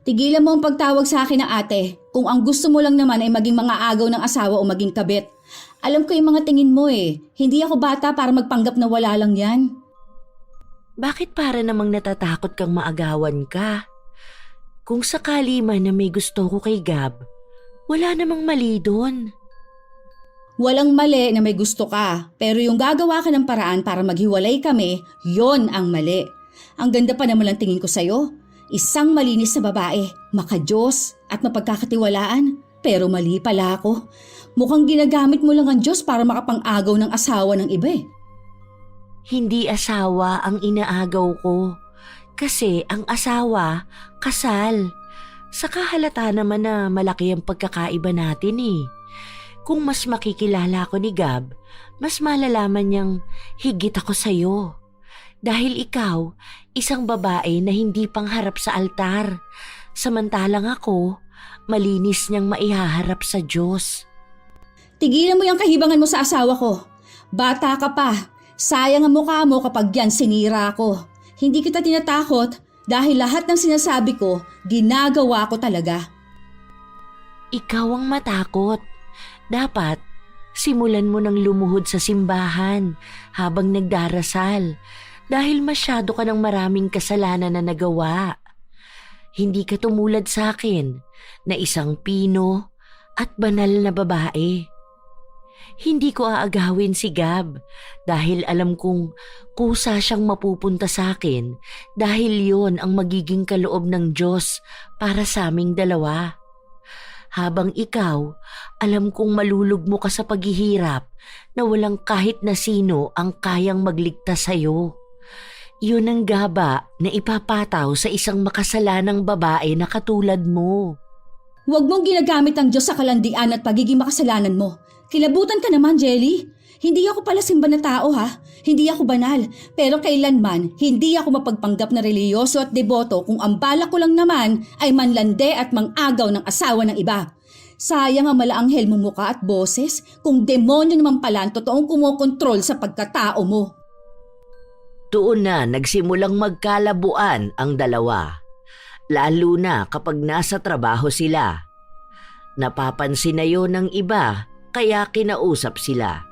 Tigilan mo ang pagtawag sa akin ng ate. Kung ang gusto mo lang naman ay maging mga agaw ng asawa o maging kabit. Alam ko yung mga tingin mo eh. Hindi ako bata para magpanggap na wala lang yan. Bakit para namang natatakot kang maagawan ka? Kung sakali man na may gusto ko kay Gab, wala namang mali doon. Walang mali na may gusto ka, pero yung gagawa ka ng paraan para maghiwalay kami, yon ang mali. Ang ganda pa naman ang tingin ko sa'yo. Isang malinis na babae, makadiyos at mapagkakatiwalaan, pero mali pala ako. Mukhang ginagamit mo lang ang Diyos para makapang-agaw ng asawa ng iba eh. Hindi asawa ang inaagaw ko. Kasi ang asawa, kasal. Saka halata naman na malaki ang pagkakaiba natin eh. Kung mas makikilala ko ni Gab, mas malalaman niyang higit ako sa'yo. Dahil ikaw, isang babae na hindi pangharap sa altar. Samantalang ako, malinis niyang maihaharap sa Diyos. Tigilan mo yung kahibangan mo sa asawa ko. Bata ka pa. Sayang ang mukha mo kapag yan sinira ko. Hindi kita tinatakot dahil lahat ng sinasabi ko, ginagawa ko talaga. Ikaw ang matakot. Dapat, simulan mo ng lumuhod sa simbahan habang nagdarasal dahil masyado ka ng maraming kasalanan na nagawa. Hindi ka tumulad sa akin na isang pino at banal na babae. Hindi ko aagawin si Gab dahil alam kong kusa siyang mapupunta sa akin dahil yon ang magiging kaloob ng Diyos para sa aming dalawa. Habang ikaw, alam kong malulugmo ka sa paghihirap na walang kahit na sino ang kayang magligtas sa'yo. Yun ang gaba na ipapataw sa isang makasalanang babae na katulad mo. Huwag mong ginagamit ang Diyos sa kalandian at pagiging makasalanan mo. Kilabutan ka naman, Jelly. Hindi ako pala simba na tao ha. Hindi ako banal. Pero kailanman, hindi ako mapagpanggap na reliyoso at deboto kung ang balak ko lang naman ay manlande at mangagaw ng asawa ng iba. Sayang ang malaanghel mong muka at boses kung demonyo naman pala ang totoong kumokontrol sa pagkatao mo. Doon na nagsimulang magkalabuan ang dalawa. Lalo na kapag nasa trabaho sila. Napapansin na yun ng iba kaya kinausap sila.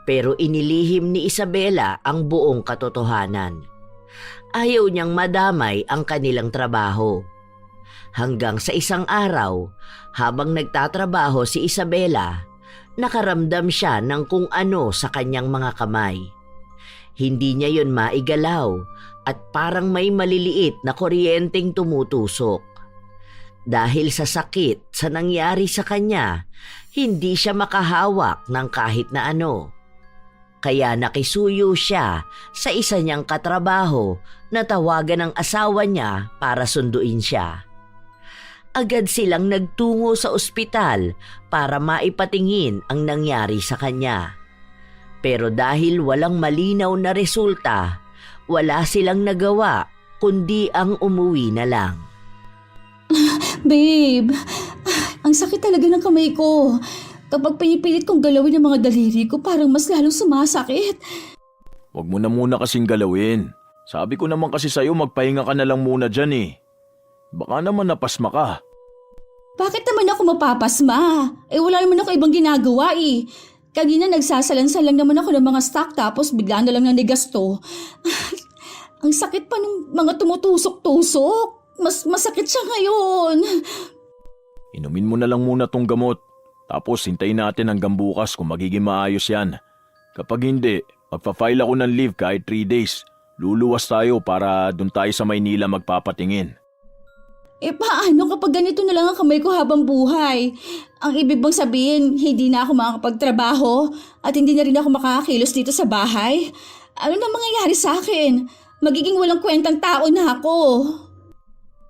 Pero inilihim ni Isabela ang buong katotohanan. Ayaw niyang madamay ang kanilang trabaho. Hanggang sa isang araw, habang nagtatrabaho si Isabela, nakaramdam siya ng kung ano sa kanyang mga kamay. Hindi niya yon maigalaw at parang may maliliit na kuryenteng tumutusok. Dahil sa sakit sa nangyari sa kanya, hindi siya makahawak ng kahit na ano. Kaya nakisuyo siya sa isa niyang katrabaho na tawagan ng asawa niya para sunduin siya. Agad silang nagtungo sa ospital para maipatingin ang nangyari sa kanya. Pero dahil walang malinaw na resulta, wala silang nagawa kundi ang umuwi na lang. Babe, ang sakit talaga ng kamay ko. Kapag pinipilit kong galawin ang mga daliri ko, parang mas lalong sumasakit. Huwag mo na muna kasing galawin. Sabi ko naman kasi sa'yo magpahinga ka na lang muna dyan eh. Baka naman napasma ka. Bakit naman ako mapapasma? Wala naman ako ibang ginagawa eh. Kanina nagsasalansalang naman ako ng mga stock tapos bigla na lang nanigasto. Ang sakit pa ng mga tumutusok-tusok. Mas masakit siya ngayon. Inumin mo na lang muna tong gamot. Tapos hintayin natin hanggang bukas kung magiging maayos yan. Kapag hindi, magpa-file ako ng leave kahit 3 days. Luluwas tayo para dun tayo sa Maynila magpapatingin. Paano kapag ganito na lang ang kamay ko habang buhay? Ang ibig bang sabihin, hindi na ako makakapagtrabaho at hindi na rin ako makakakilos dito sa bahay? Ano na mangyayari sa akin? Magiging walang kwentang tao na ako.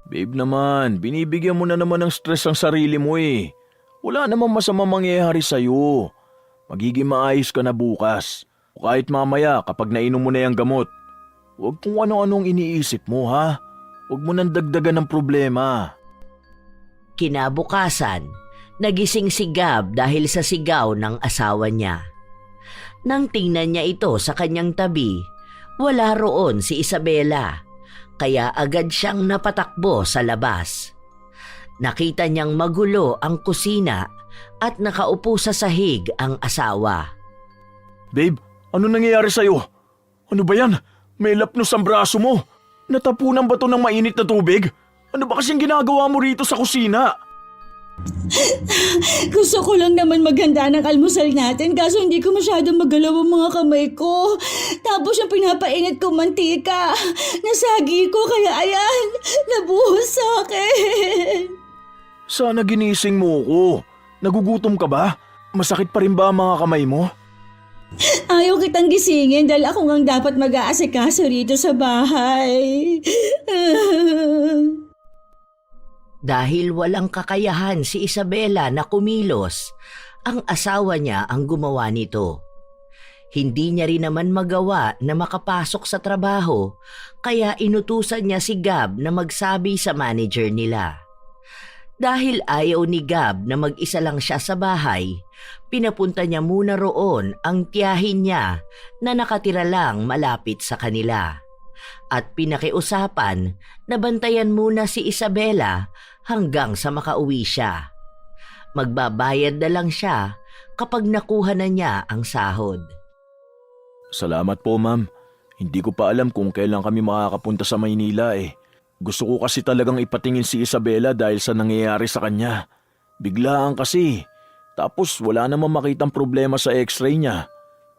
Babe naman, binibigyan mo na naman ng stress ang sarili mo eh. Wala namang masama mangyayari sa'yo. Magiging maayos ka na bukas. O kahit mamaya kapag nainom mo na yung gamot. Huwag kung ano-anong iniisip mo ha. Huwag mo nang dagdagan ng problema. Kinabukasan, nagising si Gab dahil sa sigaw ng asawa niya. Nang tingnan niya ito sa kanyang tabi, wala roon si Isabela, kaya agad siyang napatakbo sa labas. Nakita niyang magulo ang kusina at nakaupo sa sahig ang asawa. Babe, ano nangyayari sa'yo? Ano ba yan? May lapnos ang braso mo. Natapunan ba to ng mainit na tubig? Ano ba kasing ginagawa mo rito sa kusina? Gusto ko lang naman maghanda ng almusal natin kaso hindi ko masyadong magalaw ang mga kamay ko. Tapos yung pinapainit ko mantika. Nasagi ko kaya ayan, nabuhos sa akin. Sana ginising mo ko. Nagugutom ka ba? Masakit pa rin ba ang mga kamay mo? Ayaw kitang gisingin dahil ako ngang dapat mag-aasikaso rito sa bahay. Dahil walang kakayahan si Isabela na kumilos, ang asawa niya ang gumawa nito. Hindi niya rin naman magawa na makapasok sa trabaho, kaya inutusan niya si Gab na magsabi sa manager nila. Dahil ayaw ni Gab na mag-isa lang siya sa bahay, pinapunta niya muna roon ang tiyahin niya na nakatira lang malapit sa kanila. At pinakiusapan na bantayan muna si Isabela hanggang sa makauwi siya. Magbabayad na lang siya kapag nakuha na niya ang sahod. Salamat po, ma'am. Hindi ko pa alam kung kailan kami makakapunta sa Maynila eh. Gusto ko kasi talagang ipatingin si Isabela dahil sa nangyayari sa kanya. Biglaan kasi. Tapos wala namang makitang problema sa x-ray niya.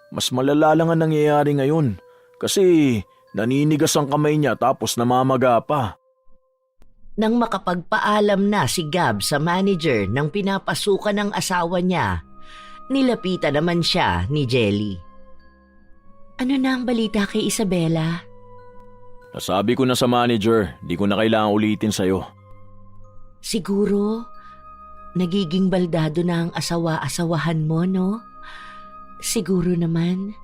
Mas malala lang ang nangyayari ngayon. Kasi naninigas ang kamay niya tapos namamaga pa. Nang makapagpaalam na si Gab sa manager ng pinapasukan ng asawa niya, nilapitan naman siya ni Jelly. Ano na ang balita kay Isabela? Nasabi ko na sa manager, di ko na kailangan ulitin sa'yo. Siguro, nagiging baldado na ang asawa-asawahan mo, no? Siguro naman,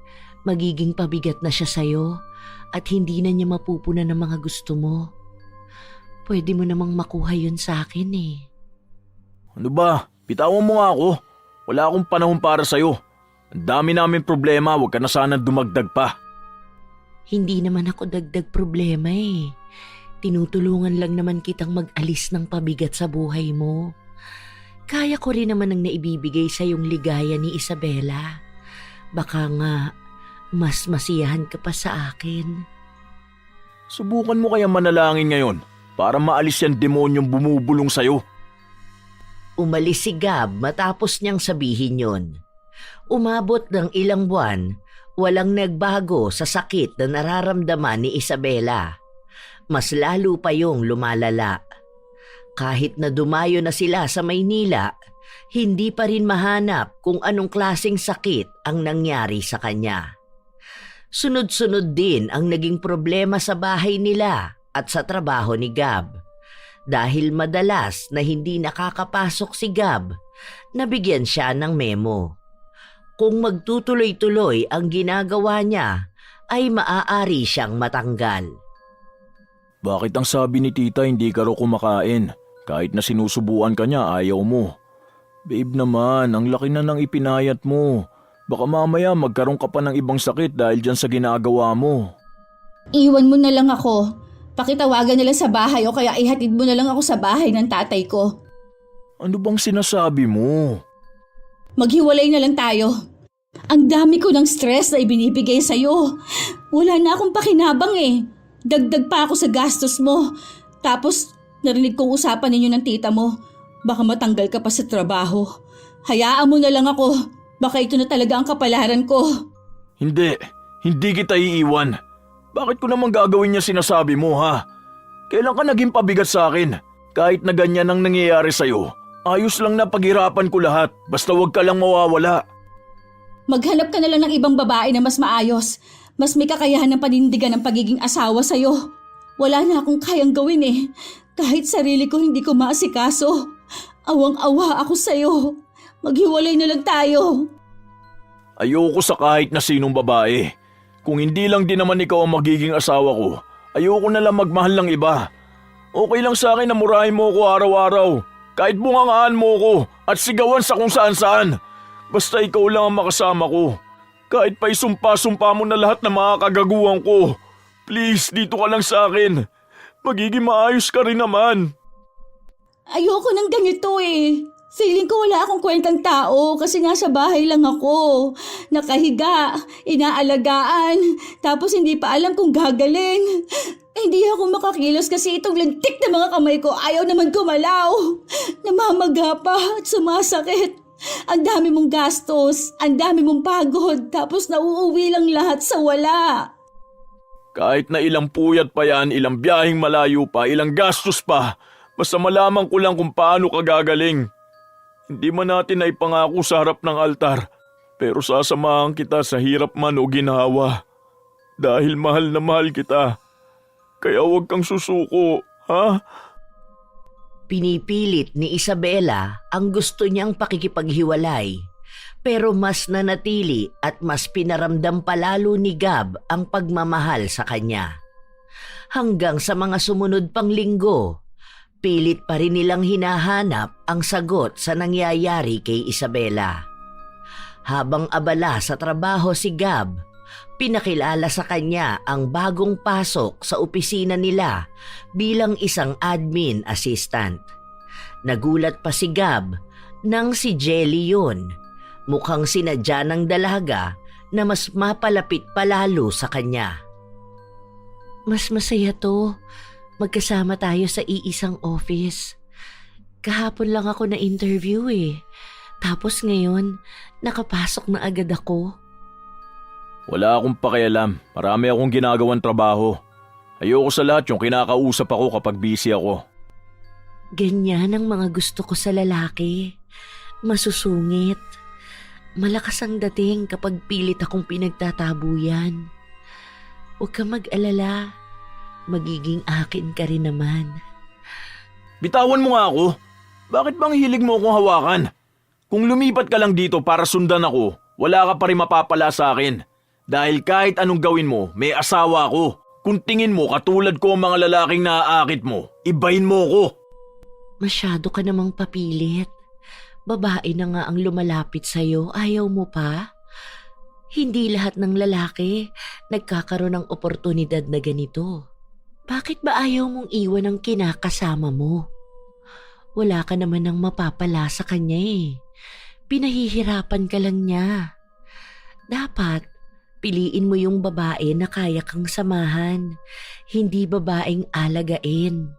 magiging pabigat na siya sa'yo at hindi na niya mapupunan ng mga gusto mo. Pwede mo namang makuha yun sa akin eh. Ano ba? Bitawan mo nga ako. Wala akong panahon para sa'yo. Ang dami namin problema, huwag ka na sana dumagdag pa. Hindi naman ako dagdag problema eh. Tinutulungan lang naman kitang mag-alis ng pabigat sa buhay mo. Kaya ko rin naman ang naibibigay sa yung ligaya ni Isabela. Baka nga, mas masiyahan ka pa sa akin. Subukan mo kaya manalangin ngayon para maalis yan demonyong bumubulong sa'yo. Umalis si Gab matapos niyang sabihin yon. Umabot ng ilang buwan, walang nagbago sa sakit na nararamdaman ni Isabela. Mas lalo pa yung lumalala. Kahit na dumayo na sila sa Maynila, hindi pa rin mahanap kung anong klaseng sakit ang nangyari sa kanya. Sunod-sunod din ang naging problema sa bahay nila at sa trabaho ni Gab. Dahil madalas na hindi nakakapasok si Gab, nabigyan siya ng memo. Kung magtutuloy-tuloy ang ginagawa niya, ay maaari siyang matanggal. Bakit ang sabi ni tita hindi ka raw kumakain? Kahit na sinusubuan ka niya, ayaw mo. Babe naman, ang laki na ng ipinayat mo. Baka mamaya magkaroon ka pa ng ibang sakit dahil dyan sa ginagawa mo. Iwan mo na lang ako. Pakitawagan na lang sa bahay o kaya ihatid mo na lang ako sa bahay ng tatay ko. Ano bang sinasabi mo? Maghiwalay na lang tayo. Ang dami ko ng stress na ibinibigay sa'yo. Wala na akong pakinabang eh. Dagdag pa ako sa gastos mo. Tapos narinig kong usapan ninyo ng tita mo. Baka matanggal ka pa sa trabaho. Hayaan mo na lang ako. Baka ito na talaga ang kapalaran ko. Hindi kita iiwan. Bakit ko naman gagawin niya sinasabi mo ha? Kailan ka naging pabigat sa akin? Kahit na ganyan ang nangyayari sa'yo, ayos lang na paghirapan ko lahat. Basta wag ka lang mawawala. Maghanap ka na lang ng ibang babae na mas maayos. Mas may kakayahan ng panindigan ng pagiging asawa sa'yo. Wala na akong kayang gawin eh. Kahit sarili ko hindi ko maasikaso. Awang-awa ako sa'yo. Maghiwalay na lang tayo. Ayoko sa kahit na sinong babae. Kung hindi lang din naman ikaw ang magiging asawa ko, ayoko na lang magmahal ng iba. Okay lang sa akin na murahin mo ko araw-araw. Kahit bungangaan mo ko at sigawan sa kung saan-saan. Basta ikaw lang ang makasama ko. Kahit pa isumpa-sumpa mo na lahat ng mga kagaguhan ko. Please, dito ka lang sa akin. Magiging maayos ka rin naman. Ayoko ng ganito eh. Feeling ko wala akong kwentang tao kasi nasa bahay lang ako. Nakahiga, inaalagaan, tapos hindi pa alam kung gagaling. Hindi ako makakilos kasi itong lintik na mga kamay ko ayaw naman gumalaw. Namamaga pa at sumasakit. Ang dami mong gastos, ang dami mong pagod, tapos nauuwi lang lahat sa wala. Kahit na ilang puyat pa yan, ilang biyaheng malayo pa, ilang gastos pa, basta malaman ko lang kung paano ka gagaling. Hindi man natin na ipangako sa harap ng altar, pero sasamahan kita sa hirap man o ginhawa. Dahil mahal na mahal kita. Kaya huwag kang susuko, ha? Pinipilit ni Isabela ang gusto niyang pakikipaghiwalay, pero mas nanatili at mas pinaramdam palalo ni Gab ang pagmamahal sa kanya. Hanggang sa mga sumunod pang linggo, pilit pa rin nilang hinahanap ang sagot sa nangyayari kay Isabela. Habang abala sa trabaho si Gab, pinakilala sa kanya ang bagong pasok sa opisina nila bilang isang admin assistant. Nagulat pa si Gab nang si Jelly yun. Mukhang sinadya ng dalaga na mas mapalapit palalo sa kanya. Mas masaya to. Magkasama tayo sa iisang office. Kahapon lang ako na-interview eh. Tapos ngayon, nakapasok na agad ako. Wala akong pakialam. Marami akong ginagawang trabaho. Ayoko sa lahat yung kinakausap ako kapag busy ako. Ganyan ang mga gusto ko sa lalaki. Masusungit. Malakas ang dating kapag pilit akong pinagtatabuyan. Huwag ka mag-alala. Magiging akin ka rin naman. Bitawan mo nga ako. Bakit bang hilig mo akong hawakan? Kung lumipat ka lang dito para sundan ako, wala ka pa rin mapapala sa akin. Dahil kahit anong gawin mo, may asawa ako. Kung tingin mo katulad ko ang mga lalaking naaakit mo, ibahin mo ko. Masyado ka namang papilit. Babae na nga ang lumalapit sa'yo, ayaw mo pa? Hindi lahat ng lalaki nagkakaroon ng oportunidad na ganito. Bakit ba ayaw mong iwan ang kinakasama mo? Wala ka naman ng mapapala sa kanya eh. Pinahihirapan ka lang niya. Dapat, piliin mo yung babae na kaya kang samahan, hindi babaeng alagain.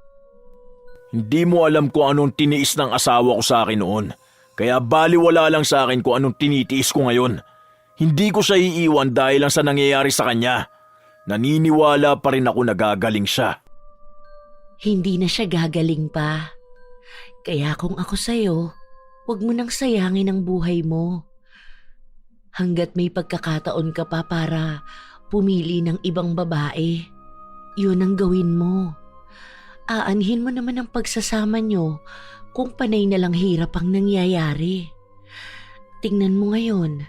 Hindi mo alam kung anong tiniis ng asawa ko sa akin noon. Kaya baliwala lang sa akin kung anong tinitiis ko ngayon. Hindi ko siya iiwan dahil lang sa nangyayari sa kanya. Naniniwala pa rin ako na gagaling siya. Hindi na siya gagaling pa. Kaya kung ako sa'yo, huwag mo nang sayangin ang buhay mo. Hanggat may pagkakataon ka pa para pumili ng ibang babae, yun ang gawin mo. Aanhin mo naman ang pagsasama nyo kung panay na lang hirap ang nangyayari. Tingnan mo ngayon,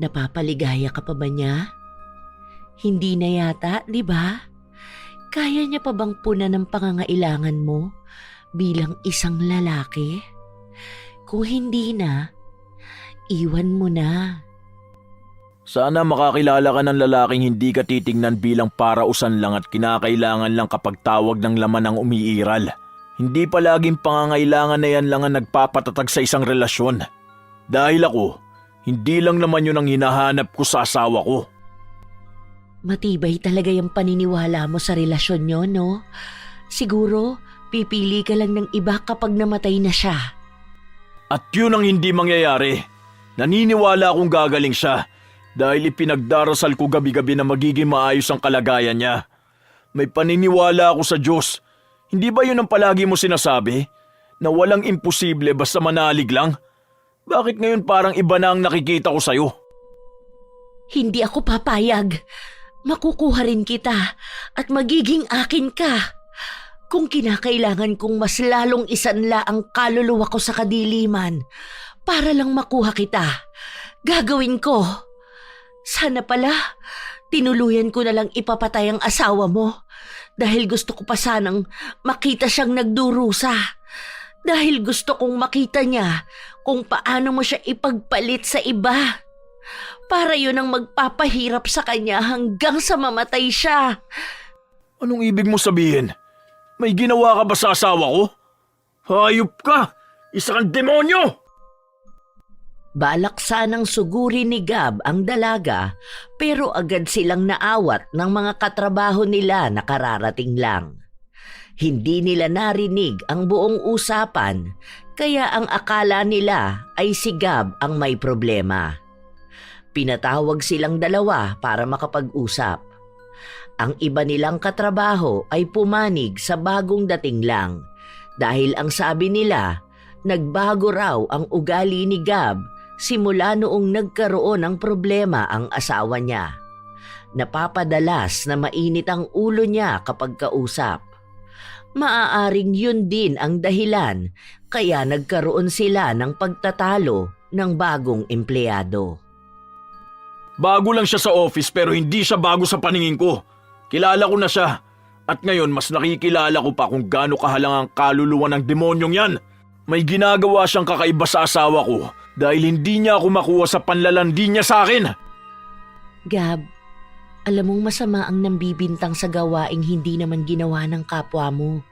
napapaligaya ka pa ba niya? Hindi na yata, di ba? Kaya niya pa bang punan ng pangangailangan mo bilang isang lalaki? Kung hindi na, iwan mo na. Sana makakilala ka ng lalaking hindi ka titingnan bilang parausan lang at kinakailangan lang kapag tawag ng laman ang umiiral. Hindi palaging pangangailangan na yan lang ang nagpapatatag sa isang relasyon. Dahil ako, hindi lang naman yun ang hinahanap ko sa asawa ko. Matibay talaga yung paniniwala mo sa relasyon nyo, no? Siguro, pipili ka lang ng iba kapag namatay na siya. At yun ang hindi mangyayari. Naniniwala akong gagaling siya dahil ipinagdarasal ko gabi-gabi na magiging maayos ang kalagayan niya. May paniniwala ako sa Diyos. Hindi ba yun ang palagi mo sinasabi? Na walang imposible basta manalig lang? Bakit ngayon parang iba na ang nakikita ko sa'yo? Hindi ako papayag. Makukuha rin kita at magiging akin ka. Kung kinakailangan kong mas lalong isanla ang kaluluwa ko sa kadiliman para lang makuha kita, gagawin ko. Sana pala, tinuluyan ko na lang ipapatay ang asawa mo dahil gusto ko pa sanang makita siyang nagdurusa. Dahil gusto kong makita niya kung paano mo siya ipagpalit sa iba. Para yun ang magpapahirap sa kanya hanggang sa mamatay siya. Anong ibig mo sabihin? May ginawa ka ba sa asawa ko? Hayop ka! Isa kang demonyo! Balak sanang suguri ni Gab ang dalaga pero agad silang naawat ng mga katrabaho nila na kararating lang. Hindi nila narinig ang buong usapan kaya ang akala nila ay si Gab ang may problema. Pinatawag silang dalawa para makapag-usap. Ang iba nilang katrabaho ay pumanig sa bagong dating lang dahil ang sabi nila, nagbago raw ang ugali ni Gab simula noong nagkaroon ng problema ang asawa niya. Napapadalas na mainit ang ulo niya kapag kausap. Maaaring yun din ang dahilan kaya nagkaroon sila ng pagtatalo ng bagong empleyado. Bago lang siya sa office pero hindi siya bago sa paningin ko. Kilala ko na siya. At ngayon mas nakikilala ko pa kung gaano kahalang ang kaluluwa ng demonyong yan. May ginagawa siyang kakaiba sa asawa ko dahil hindi niya ako makuha sa panlalandi niya sa akin. Gab, alam mong masama ang nambibintang sa gawaing hindi naman ginawa ng kapwa mo.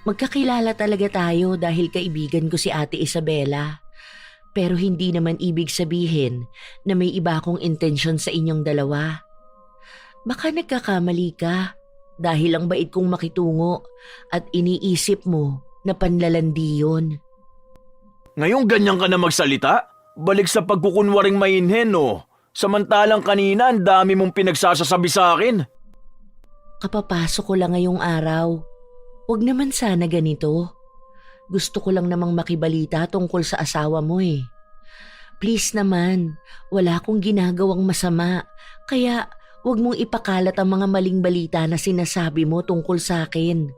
Magkakilala talaga tayo dahil kaibigan ko si Ate Isabela. Pero hindi naman ibig sabihin na may iba akong intensyon sa inyong dalawa. Baka nagkakamali ka dahil ang bait kong makitungo at iniisip mo na panlalandi yun. Ngayong ganyan ka na magsalita? Balik sa pagkukunwaring mainhen, no? Samantalang kanina ang dami mong pinagsasasabi sa akin. Kapapasok ko lang ngayong araw. Huwag naman sana ganito. Gusto ko lang namang makibalita tungkol sa asawa mo eh. Please naman, wala akong ginagawang masama. Kaya huwag mong ipakalat ang mga maling balita na sinasabi mo tungkol sa akin.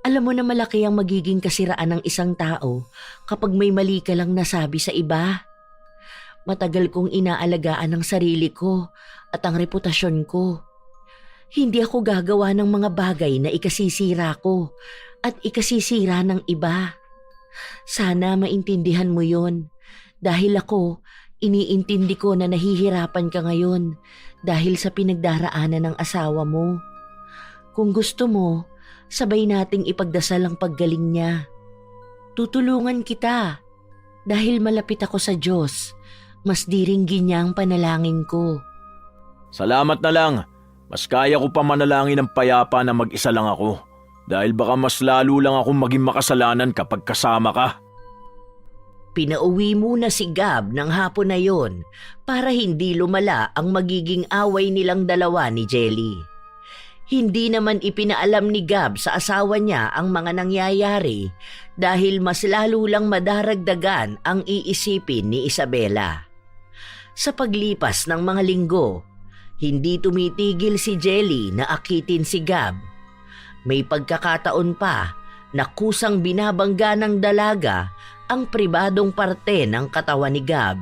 Alam mo na malaki ang magiging kasiraan ng isang tao kapag may mali ka lang nasabi sa iba. Matagal kong inaalagaan ang sarili ko at ang reputasyon ko. Hindi ako gagawa ng mga bagay na ikasisira ko at ikasisira ng iba. Sana maintindihan mo yon dahil ako iniintindi ko na nahihirapan ka ngayon dahil sa pinagdaraanan ng asawa mo. Kung gusto mo, sabay nating ipagdasal ang paggaling niya. Tutulungan kita dahil malapit ako sa Diyos. Mas diringgin niya ang panalangin ko. Salamat na lang. Mas kaya ko pa manalangin ng payapa na mag-isa lang ako. Dahil baka mas lalo lang akong maging makasalanan kapag kasama ka. Pinauwi muna si Gab ng hapon na yon para hindi lumala ang magiging away nilang dalawa ni Jelly. Hindi naman ipinaalam ni Gab sa asawa niya ang mga nangyayari dahil mas lalo lang madaragdagan ang iisipin ni Isabela. Sa paglipas ng mga linggo, hindi tumitigil si Jelly na akitin si Gab. May pagkakataon pa na kusang binabangga ng dalaga ang pribadong parte ng katawan ni Gab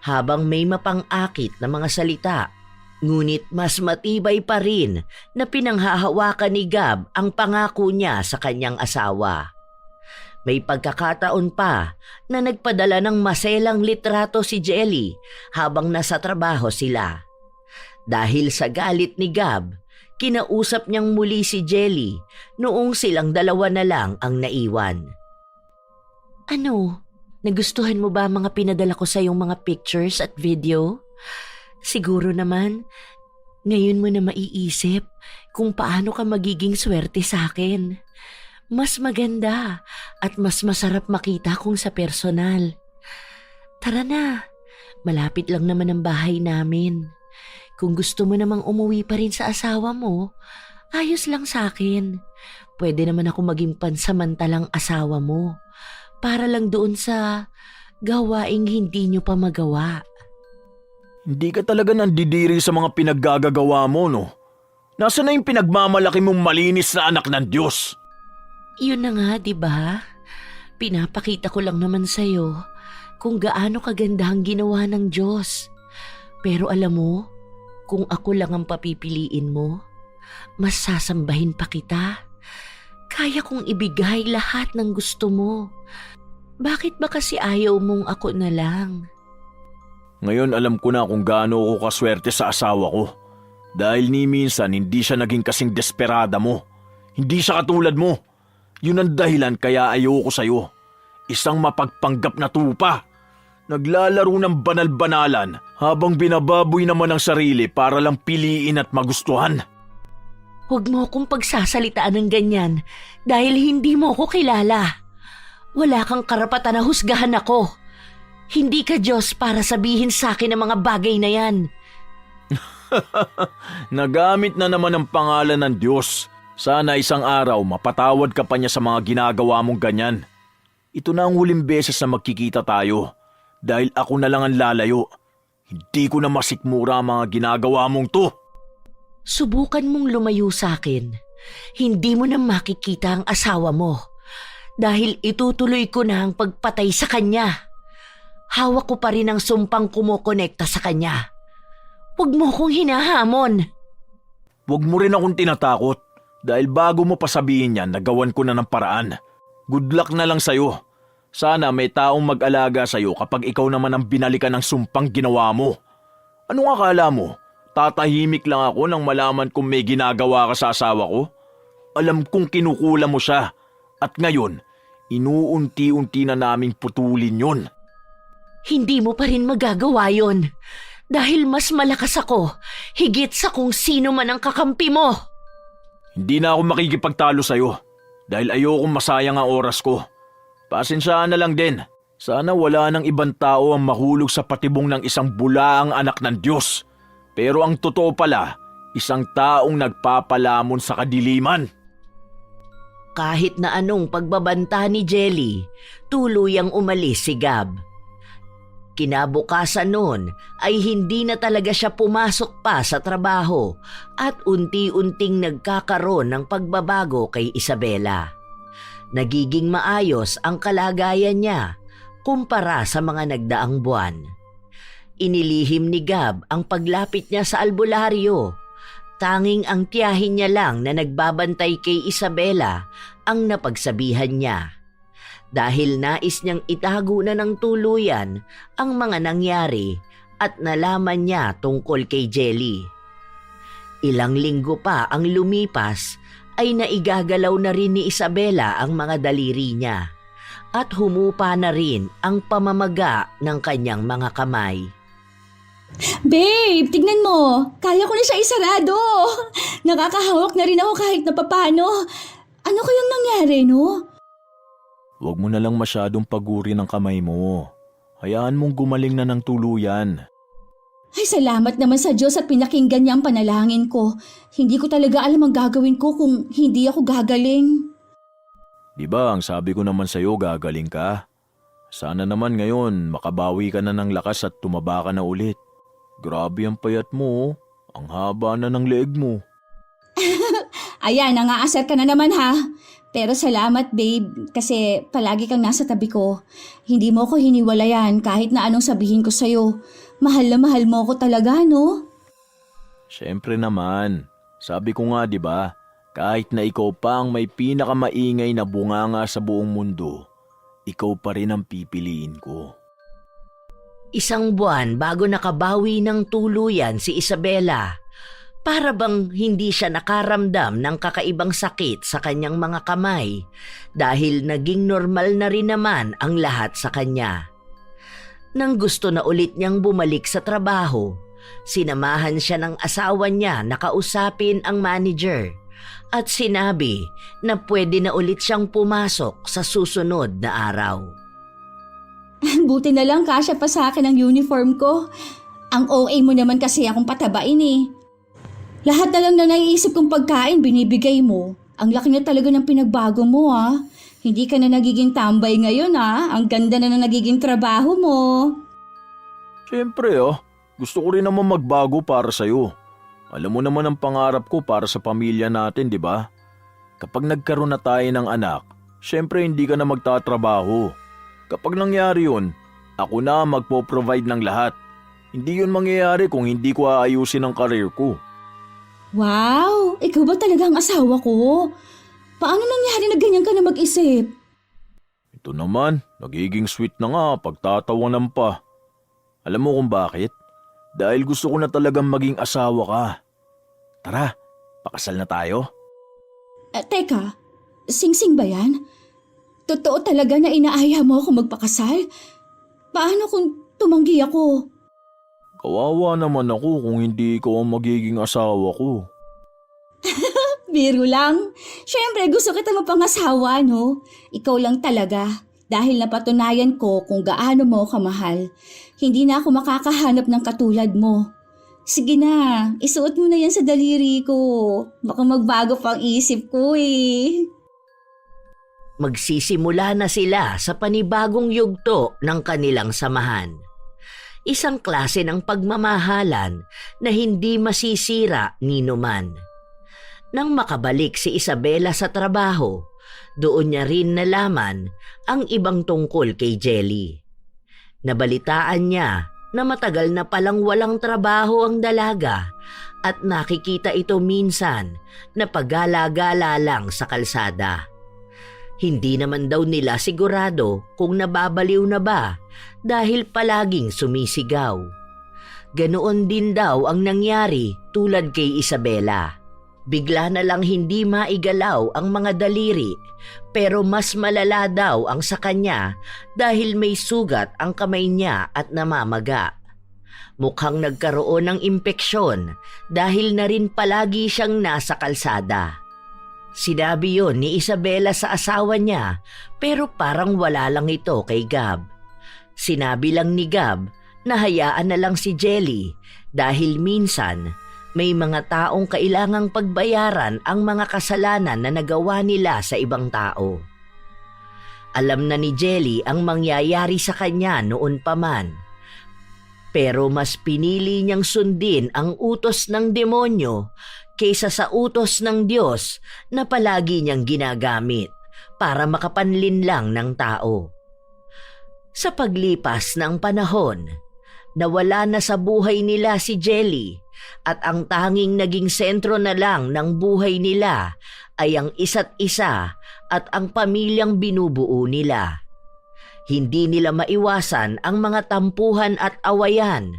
habang may mapang-akit na mga salita. Ngunit mas matibay pa rin na pinanghahawakan ni Gab ang pangako niya sa kanyang asawa. May pagkakataon pa na nagpadala ng maselang litrato si Jelly habang nasa trabaho sila. Dahil sa galit ni Gab, kinausap niyang muli si Jelly noong silang dalawa na lang ang naiwan. Ano? Nagustuhan mo ba mga pinadala ko sa iyong mga pictures at video? Siguro naman, ngayon mo na maiisip kung paano ka magiging swerte sa akin. Mas maganda at mas masarap makita kung sa personal. Tara na, malapit lang naman ang bahay namin. Kung gusto mo namang umuwi pa rin sa asawa mo, ayos lang sa akin. Pwede naman ako maging pansamantalang asawa mo para lang doon sa gawaing hindi nyo pa magawa. Hindi ka talaga nandidiri sa mga pinaggagawa mo, no? Nasaan na yung pinagmamalaki mong malinis na anak ng Diyos? Yun na nga, di ba? Pinapakita ko lang naman sa'yo kung gaano kaganda ang ginawa ng Diyos. Pero alam mo, kung ako lang ang papipiliin mo, mas sasambahin pa kita. Kaya kong ibigay lahat ng gusto mo. Bakit ba kasi ayaw mong ako na lang? Ngayon alam ko na kung gaano ako kaswerte sa asawa ko. Dahil ni minsan hindi siya naging kasing desperada mo. Hindi siya katulad mo. Yun ang dahilan kaya ayoko sa'yo. Isang mapagpanggap na tupa. Naglalaro ng banal-banalan habang binababoy naman ang sarili para lang piliin at magustuhan. Huwag mo akong pagsasalitaan ng ganyan dahil hindi mo ako kilala. Wala kang karapatan na husgahan ako. Hindi ka Diyos para sabihin sa akin ang mga bagay na yan. Nagamit na naman ang pangalan ng Diyos. Sana isang araw mapatawad ka pa niya sa mga ginagawa mong ganyan. Ito na ang huling beses na magkikita tayo. Dahil ako na lang ang lalayo. Hindi ko na masikmura ang mga ginagawa mong to. Subukan mong lumayo sa akin. Hindi mo na makikita ang asawa mo dahil itutuloy ko na ang pagpatay sa kanya. Hawak ko pa rin ang sumpang kumokonekta sa kanya. Huwag mo kong hinahamon. Huwag mo rin akong tinatakot dahil bago mo pa sabihin yan, nagawan ko na ng paraan. Good luck na lang sa'yo. Sana may taong mag-alaga sa'yo kapag ikaw naman ang binalikan ng sumpang ginawa mo. Anong akala mo? Tatahimik lang ako nang malaman kung may ginagawa ka sa asawa ko? Alam kong kinukula mo siya at ngayon, inuunti-unti na naming putulin yun. Hindi mo pa rin magagawa yon dahil mas malakas ako higit sa kung sino man ang kakampi mo. Hindi na ako makikipagtalo sa'yo dahil ayokong masayang ang oras ko. Pasensyaan na lang din. Sana wala nang ibang tao ang mahulog sa patibong ng isang bulaang anak ng Diyos. Pero ang totoo pala, isang taong nagpapalamon sa kadiliman. Kahit na anong pagbabanta ni Jelly, tuluyang umalis si Gab. Kinabukasan noon ay hindi na talaga siya pumasok pa sa trabaho at unti-unting nagkakaroon ng pagbabago kay Isabela. Nagiging maayos ang kalagayan niya kumpara sa mga nagdaang buwan. Inilihim ni Gab ang paglapit niya sa albularyo. Tanging ang tiyahin niya lang na nagbabantay kay Isabela ang napagsabihan niya. Dahil nais niyang itago na ng tuluyan ang mga nangyari at nalaman niya tungkol kay Jelly. Ilang linggo pa ang lumipas ay naigagalaw na rin ni Isabela ang mga daliri niya at humupa na rin ang pamamaga ng kanyang mga kamay. Babe, tignan mo. Kaya ko na siya isarado. Nakakahawak na rin ako kahit na papano. Ano kayang nangyari, no? Huwag mo na lang masyadong paguri ng kamay mo. Hayaan mong gumaling na ng tuluyan. Ay, salamat naman sa Diyos at pinakinggan niya ang panalangin ko. Hindi ko talaga alam ang gagawin ko kung hindi ako gagaling. Di ba ang sabi ko naman sa'yo gagaling ka? Sana naman ngayon makabawi ka na ng lakas at tumaba ka na ulit. Grabe ang payat mo, ang haba na ng leeg mo. Ayan, nangaasar ka na naman ha. Pero salamat babe, kasi palagi kang nasa tabi ko. Hindi mo ko hiniwalayan kahit na anong sabihin ko sa'yo. Mahal na mahal mo ko talaga, no? Siyempre naman, sabi ko nga 'di ba, kahit na ikaw pa ang may pinakamaingay na bunganga sa buong mundo, ikaw pa rin ang pipiliin ko. Isang buwan bago nakabawi ng tuluyan si Isabela, para bang hindi siya nakaramdam ng kakaibang sakit sa kanyang mga kamay dahil naging normal na rin naman ang lahat sa kanya. Nang gusto na ulit niyang bumalik sa trabaho, sinamahan siya ng asawa niya na kausapin ang manager at sinabi na pwede na ulit siyang pumasok sa susunod na araw. Buti na lang kasya pa sa akin ang uniform ko. Ang OA mo naman kasi akong patabain eh. Lahat na lang na naiisip kong pagkain binibigay mo. Ang laki na talaga ng pinagbago mo ah. Hindi ka na nagiging tambay ngayon ah. Ang ganda na nagiging trabaho mo. Siyempre gusto ko rin naman magbago para sa'yo. Alam mo naman ang pangarap ko para sa pamilya natin, di ba? Kapag nagkaroon na tayo ng anak, siyempre hindi ka na magtatrabaho. Kapag nangyari yun, ako na magpo-provide ng lahat. Hindi yun mangyayari kung hindi ko aayusin ang karir ko. Wow! Ikaw ba talaga ang asawa ko? Paano nangyari na ganyan ka na mag-isip? Ito naman, nagiging sweet na nga pagtatawanan pa. Alam mo kung bakit? Dahil gusto ko na talagang maging asawa ka. Tara, pakasal na tayo. Teka, sing-sing ba yan? Totoo talaga na inaaya mo ako magpakasal? Paano kung tumanggi ako? Kawawa naman ako kung hindi ikaw ang magiging asawa ko. Biro lang. Siyempre gusto kita mapangasawa, no? Ikaw lang talaga. Dahil napatunayan ko kung gaano mo kamahal. Hindi na ako makakahanap ng katulad mo. Sige na, isuot mo na yan sa daliri ko. Baka magbago pang isip ko eh. Magsisimula na sila sa panibagong yugto ng kanilang samahan. Isang klase ng pagmamahalan na hindi masisira ni numan. Nang makabalik si Isabela sa trabaho, doon niya rin nalaman ang ibang tungkol kay Jelly. Nabalitaan niya na matagal na palang walang trabaho ang dalaga at nakikita ito minsan na paggala-gala lang sa kalsada. Hindi naman daw nila sigurado kung nababaliw na ba dahil palaging sumisigaw. Ganoon din daw ang nangyari tulad kay Isabela. Bigla na lang hindi maigalaw ang mga daliri pero mas malala daw ang sa kanya dahil may sugat ang kamay niya at namamaga. Mukhang nagkaroon ng impeksyon dahil na rin palagi siyang nasa kalsada. Sinabi yon ni Isabela sa asawa niya pero parang wala lang ito kay Gab. Sinabi lang ni Gab na hayaan na lang si Jelly dahil minsan may mga taong kailangang pagbayaran ang mga kasalanan na nagawa nila sa ibang tao. Alam na ni Jelly ang mangyayari sa kanya noon pa man. Pero mas pinili niyang sundin ang utos ng demonyo kaysa sa utos ng Diyos na palagi niyang ginagamit para makapanlin lang ng tao. Sa paglipas ng panahon, nawala na sa buhay nila si Jelly at ang tanging naging sentro na lang ng buhay nila ay ang isa't isa at ang pamilyang binubuo nila. Hindi nila maiwasan ang mga tampuhan at awayan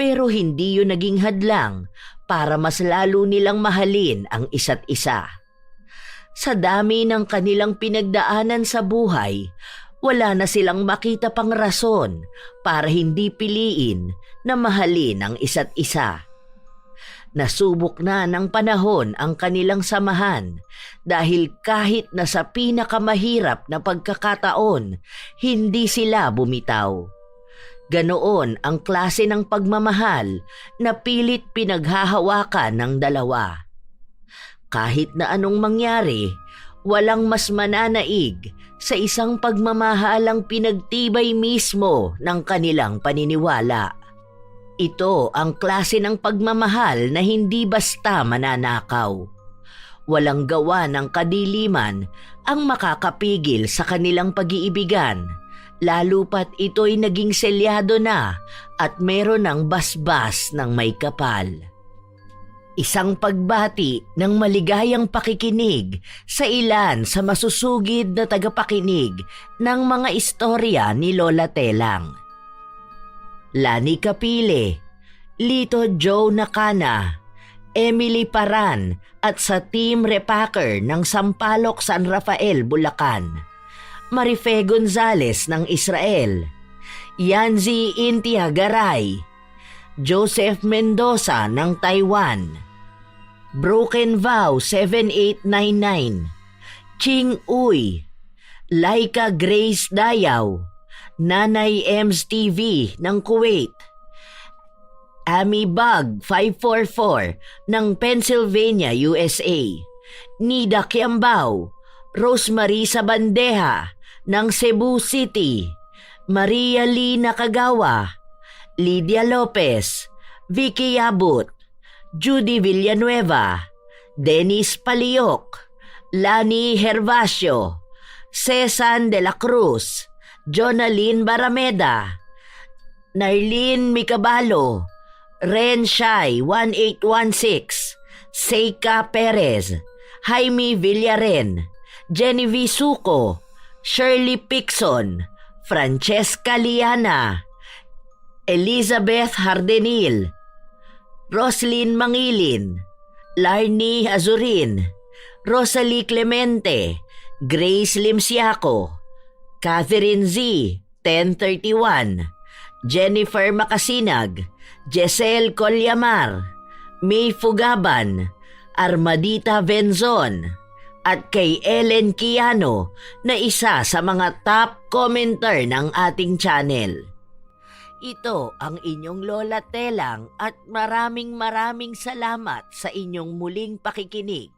pero hindi yun naging hadlang para mas lalo nilang mahalin ang isa't isa. Sa dami ng kanilang pinagdaanan sa buhay, wala na silang makita pang rason para hindi piliin na mahalin ang isa't isa. Nasubok na ng panahon ang kanilang samahan dahil kahit na sa pinakamahirap na pagkakataon, hindi sila bumitaw. Ganoon ang klase ng pagmamahal na pilit pinaghahawakan ng dalawa. Kahit na anong mangyari, walang mas mananaig sa isang pagmamahalang pinagtibay mismo ng kanilang paniniwala. Ito ang klase ng pagmamahal na hindi basta mananakaw. Walang gawa ng kadiliman ang makakapigil sa kanilang pag-iibigan, lalo pat ito'y naging selyado na at meron ng basbas ng may kapal. Isang pagbati ng maligayang pakikinig sa ilan sa masusugid na tagapakinig ng mga istorya ni Lola Telang. Lani Capile, Lito Joe Nakana, Emily Paran at sa Team Repacker ng Sampaloc San Rafael, Bulacan, Marife Gonzales ng Israel, Yanzi Intia Garay, Joseph Mendoza ng Taiwan, Broken Vow 7899, Ching Uy, Laika Grace Dayaw, Nanay Ems TV ng Kuwait, Amy Bug 544 ng Pennsylvania, USA, Nida Kiambao, Rosemary Sabandeja ng Cebu City, Maria Lee Nakagawa, Lydia Lopez, Vicky Abut, Judy Villanueva, Dennis Paliok, Lani Hervasio, Cesan de la Cruz, Jonalyn Barameda, Narlene Micabalo, Ren Shai 1816, Seika Perez, Jaime Villaren, Genevieve Suco, Shirley Pixon, Francesca Liana, Elizabeth Hardenil, Roslyn Mangilin, Larnie Azurin, Rosalie Clemente, Grace Limsiaco, Catherine Z, 1031, Jennifer Makasinag, Jessel Colyamar, May Fugaban, Armadita Venzon, at kay Ellen Kiano na isa sa mga top commenter ng ating channel. Ito ang inyong Lola Telang at maraming salamat sa inyong muling pakikinig.